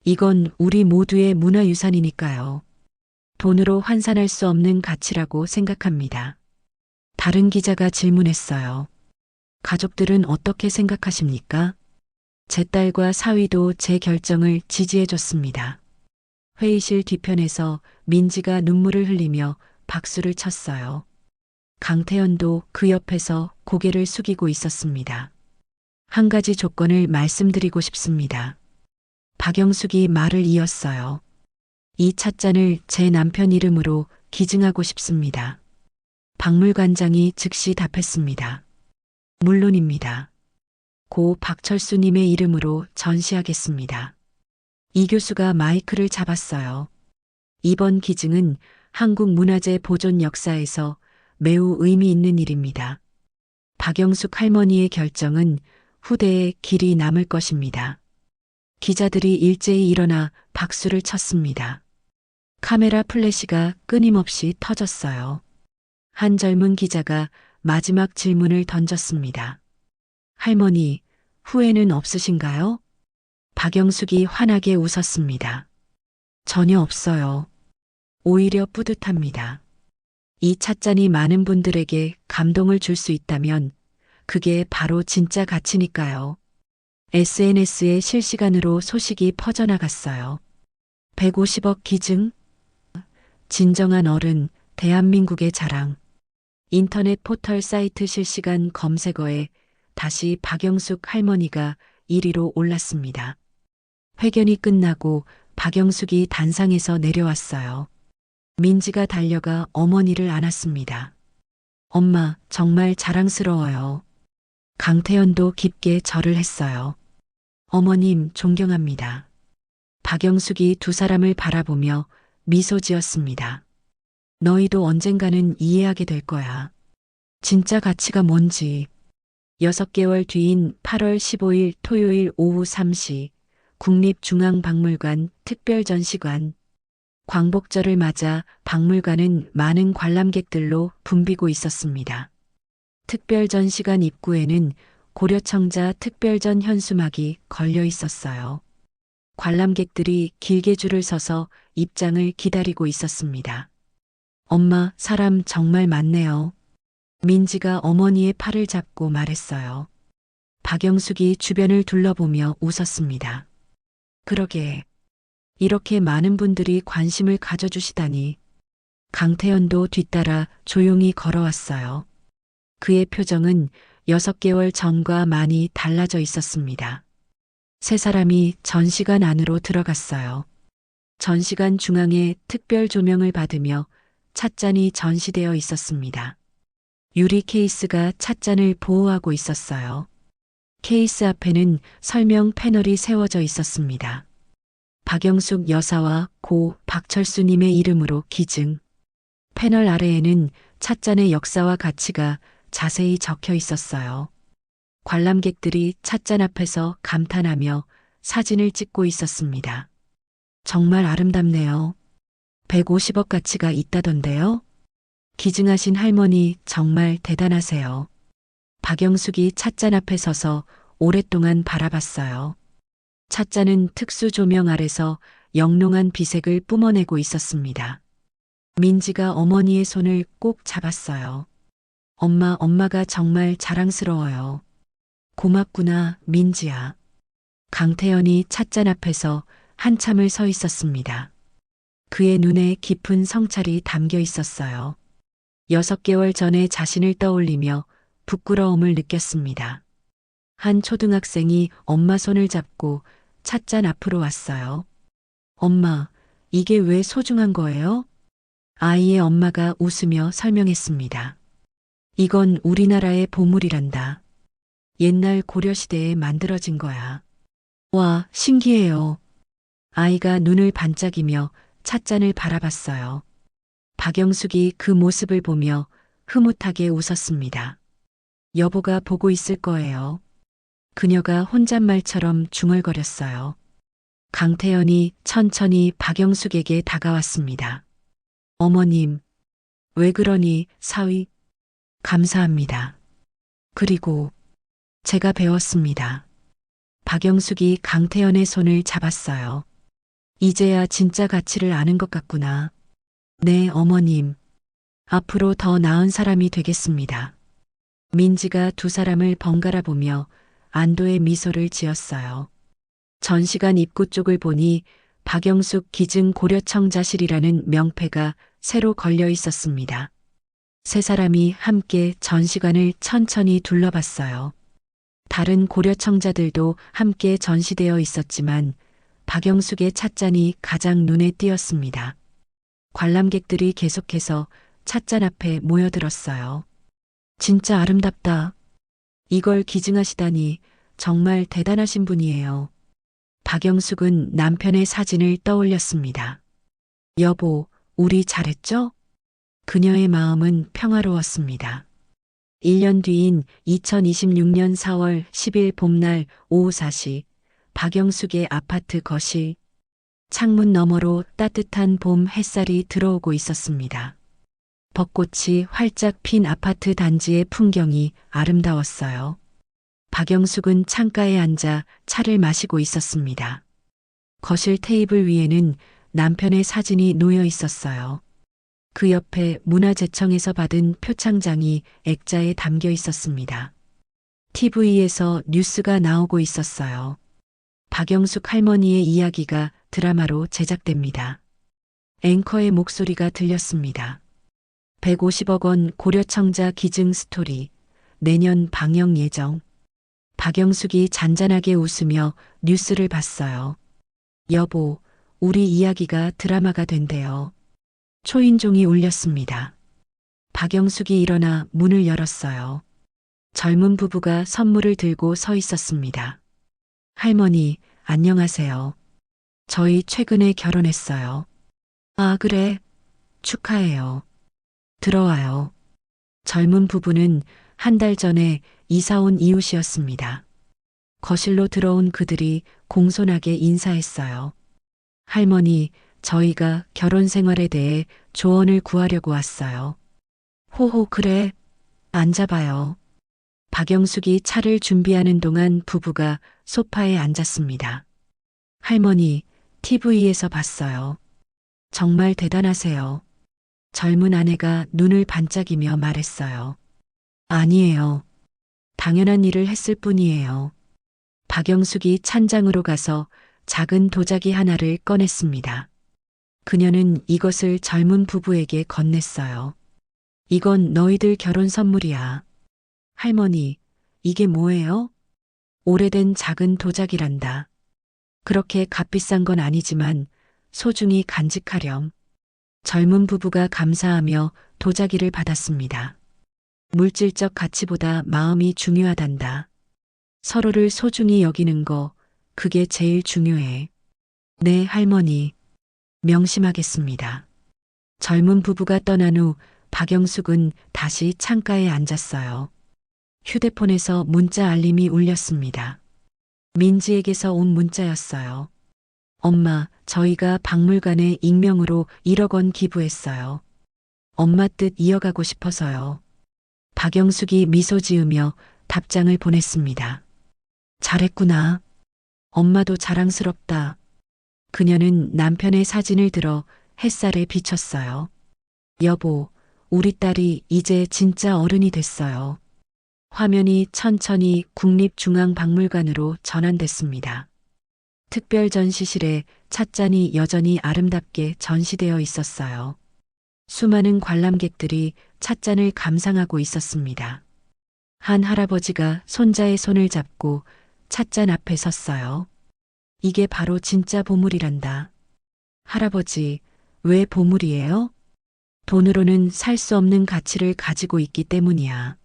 Speaker 1: 이건 우리 모두의 문화유산이니까요. 돈으로 환산할 수 없는 가치라고 생각합니다. 다른 기자가 질문했어요. 가족들은 어떻게 생각하십니까? 제 딸과 사위도 제 결정을 지지해줬습니다. 회의실 뒤편에서 민지가 눈물을 흘리며 박수를 쳤어요. 강태현도 그 옆에서 고개를 숙이고 있었습니다. 한 가지 조건을 말씀드리고 싶습니다. 박영숙이 말을 이었어요. 이 찻잔을 제 남편 이름으로 기증하고 싶습니다. 박물관장이 즉시 답했습니다. 물론입니다. 고 박철수님의 이름으로 전시하겠습니다. 이 교수가 마이크를 잡았어요. 이번 기증은 한국문화재 보존 역사에서 매우 의미 있는 일입니다. 박영숙 할머니의 결정은 후대에 길이 남을 것입니다. 기자들이 일제히 일어나 박수를 쳤습니다. 카메라 플래시가 끊임없이 터졌어요. 한 젊은 기자가 마지막 질문을 던졌습니다. 할머니, 후회는 없으신가요? 박영숙이 환하게 웃었습니다. 전혀 없어요. 오히려 뿌듯합니다. 이 찻잔이 많은 분들에게 감동을 줄 수 있다면 그게 바로 진짜 가치니까요. SNS에 실시간으로 소식이 퍼져나갔어요. 150억 기증? 진정한 어른, 대한민국의 자랑. 인터넷 포털 사이트 실시간 검색어에 다시 박영숙 할머니가 1위로 올랐습니다. 회견이 끝나고 박영숙이 단상에서 내려왔어요. 민지가 달려가 어머니를 안았습니다. 엄마, 정말 자랑스러워요. 강태현도 깊게 절을 했어요. 어머님, 존경합니다. 박영숙이 두 사람을 바라보며 미소 지었습니다. 너희도 언젠가는 이해하게 될 거야. 진짜 가치가 뭔지. 6개월 뒤인 8월 15일 토요일 오후 3시 국립중앙박물관 특별전시관. 광복절을 맞아 박물관은 많은 관람객들로 붐비고 있었습니다. 특별전시관 입구에는 고려청자 특별전 현수막이 걸려 있었어요. 관람객들이 길게 줄을 서서 입장을 기다리고 있었습니다. 엄마, 사람 정말 많네요. 민지가 어머니의 팔을 잡고 말했어요. 박영숙이 주변을 둘러보며 웃었습니다. 그러게, 이렇게 많은 분들이 관심을 가져주시다니. 강태현도 뒤따라 조용히 걸어왔어요. 그의 표정은 6개월 전과 많이 달라져 있었습니다. 세 사람이 전시관 안으로 들어갔어요. 전시관 중앙에 특별 조명을 받으며 찻잔이 전시되어 있었습니다. 유리 케이스가 찻잔을 보호하고 있었어요. 케이스 앞에는 설명 패널이 세워져 있었습니다. 박영숙 여사와 고 박철수님의 이름으로 기증. 패널 아래에는 찻잔의 역사와 가치가 자세히 적혀 있었어요. 관람객들이 찻잔 앞에서 감탄하며 사진을 찍고 있었습니다. 정말 아름답네요. 150억 가치가 있다던데요? 기증하신 할머니 정말 대단하세요. 박영숙이 찻잔 앞에 서서 오랫동안 바라봤어요. 찻잔은 특수 조명 아래서 영롱한 비색을 뿜어내고 있었습니다. 민지가 어머니의 손을 꼭 잡았어요. 엄마가 정말 자랑스러워요. 고맙구나, 민지야. 강태현이 찻잔 앞에서 한참을 서 있었습니다. 그의 눈에 깊은 성찰이 담겨 있었어요. 6개월 전에 자신을 떠올리며 부끄러움을 느꼈습니다. 한 초등학생이 엄마 손을 잡고 찻잔 앞으로 왔어요. 엄마, 이게 왜 소중한 거예요? 아이의 엄마가 웃으며 설명했습니다. 이건 우리나라의 보물이란다. 옛날 고려시대에 만들어진 거야. 와, 신기해요. 아이가 눈을 반짝이며 찻잔을 바라봤어요. 박영숙이 그 모습을 보며 흐뭇하게 웃었습니다. 여보가 보고 있을 거예요. 그녀가 혼잣말처럼 중얼거렸어요. 강태현이 천천히 박영숙에게 다가왔습니다. 어머님, 왜 그러니, 사위? 감사합니다. 그리고 제가 배웠습니다. 박영숙이 강태현의 손을 잡았어요. 이제야 진짜 가치를 아는 것 같구나. 네, 어머님. 앞으로 더 나은 사람이 되겠습니다. 민지가 두 사람을 번갈아 보며 안도의 미소를 지었어요. 전시관 입구 쪽을 보니 박영숙 기증 고려청자실이라는 명패가 새로 걸려 있었습니다. 세 사람이 함께 전시관을 천천히 둘러봤어요. 다른 고려청자들도 함께 전시되어 있었지만 박영숙의 찻잔이 가장 눈에 띄었습니다. 관람객들이 계속해서 찻잔 앞에 모여들었어요. 진짜 아름답다. 이걸 기증하시다니 정말 대단하신 분이에요. 박영숙은 남편의 사진을 떠올렸습니다. 여보, 우리 잘했죠? 그녀의 마음은 평화로웠습니다. 1년 뒤인 2026년 4월 10일 봄날 오후 4시 박영숙의 아파트 거실. 창문 너머로 따뜻한 봄 햇살이 들어오고 있었습니다. 벚꽃이 활짝 핀 아파트 단지의 풍경이 아름다웠어요. 박영숙은 창가에 앉아 차를 마시고 있었습니다. 거실 테이블 위에는 남편의 사진이 놓여 있었어요. 그 옆에 문화재청에서 받은 표창장이 액자에 담겨 있었습니다. TV에서 뉴스가 나오고 있었어요. 박영숙 할머니의 이야기가 드라마로 제작됩니다. 앵커의 목소리가 들렸습니다. 150억 원 고려청자 기증 스토리, 내년 방영 예정. 박영숙이 잔잔하게 웃으며 뉴스를 봤어요. 여보, 우리 이야기가 드라마가 된대요. 초인종이 울렸습니다. 박영숙이 일어나 문을 열었어요. 젊은 부부가 선물을 들고 서 있었습니다. 할머니, 안녕하세요. 저희 최근에 결혼했어요. 아, 그래? 축하해요. 들어와요. 젊은 부부는 한 달 전에 이사 온 이웃이었습니다. 거실로 들어온 그들이 공손하게 인사했어요. 할머니, 저희가 결혼 생활에 대해 조언을 구하려고 왔어요. 호호, 그래. 앉아봐요. 박영숙이 차를 준비하는 동안 부부가 소파에 앉았습니다. 할머니, TV에서 봤어요. 정말 대단하세요. 젊은 아내가 눈을 반짝이며 말했어요. 아니에요. 당연한 일을 했을 뿐이에요. 박영숙이 찬장으로 가서 작은 도자기 하나를 꺼냈습니다. 그녀는 이것을 젊은 부부에게 건넸어요. 이건 너희들 결혼 선물이야. 할머니, 이게 뭐예요? 오래된 작은 도자기란다. 그렇게 값비싼 건 아니지만 소중히 간직하렴. 젊은 부부가 감사하며 도자기를 받았습니다. 물질적 가치보다 마음이 중요하단다. 서로를 소중히 여기는 거, 그게 제일 중요해. 네, 할머니. 명심하겠습니다. 젊은 부부가 떠난 후 박영숙은 다시 창가에 앉았어요. 휴대폰에서 문자 알림이 울렸습니다. 민지에게서 온 문자였어요. 엄마, 저희가 박물관에 익명으로 1억 원 기부했어요. 엄마 뜻 이어가고 싶어서요. 박영숙이 미소 지으며 답장을 보냈습니다. 잘했구나. 엄마도 자랑스럽다. 그녀는 남편의 사진을 들어 햇살에 비췄어요. 여보, 우리 딸이 이제 진짜 어른이 됐어요. 화면이 천천히 국립중앙박물관으로 전환됐습니다. 특별 전시실에 찻잔이 여전히 아름답게 전시되어 있었어요. 수많은 관람객들이 찻잔을 감상하고 있었습니다. 한 할아버지가 손자의 손을 잡고 찻잔 앞에 섰어요. 이게 바로 진짜 보물이란다. 할아버지, 왜 보물이에요? 돈으로는 살 수 없는 가치를 가지고 있기 때문이야.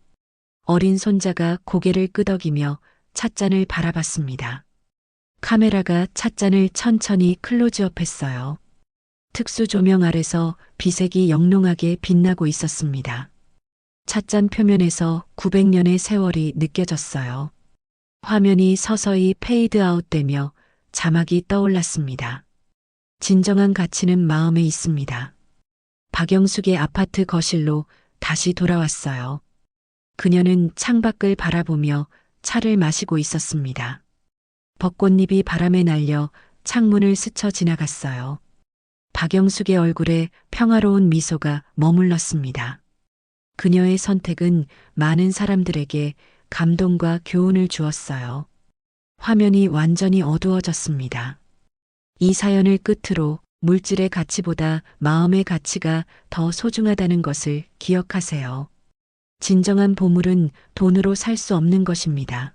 Speaker 1: 어린 손자가 고개를 끄덕이며 찻잔을 바라봤습니다. 카메라가 찻잔을 천천히 클로즈업했어요. 특수 조명 아래서 비색이 영롱하게 빛나고 있었습니다. 찻잔 표면에서 900년의 세월이 느껴졌어요. 화면이 서서히 페이드 아웃되며 자막이 떠올랐습니다. 진정한 가치는 마음에 있습니다. 박영숙의 아파트 거실로 다시 돌아왔어요. 그녀는 창밖을 바라보며 차를 마시고 있었습니다. 벚꽃잎이 바람에 날려 창문을 스쳐 지나갔어요. 박영숙의 얼굴에 평화로운 미소가 머물렀습니다. 그녀의 선택은 많은 사람들에게 감동과 교훈을 주었어요. 화면이 완전히 어두워졌습니다. 이 사연을 끝으로 물질의 가치보다 마음의 가치가 더 소중하다는 것을 기억하세요. 진정한 보물은 돈으로 살 수 없는 것입니다.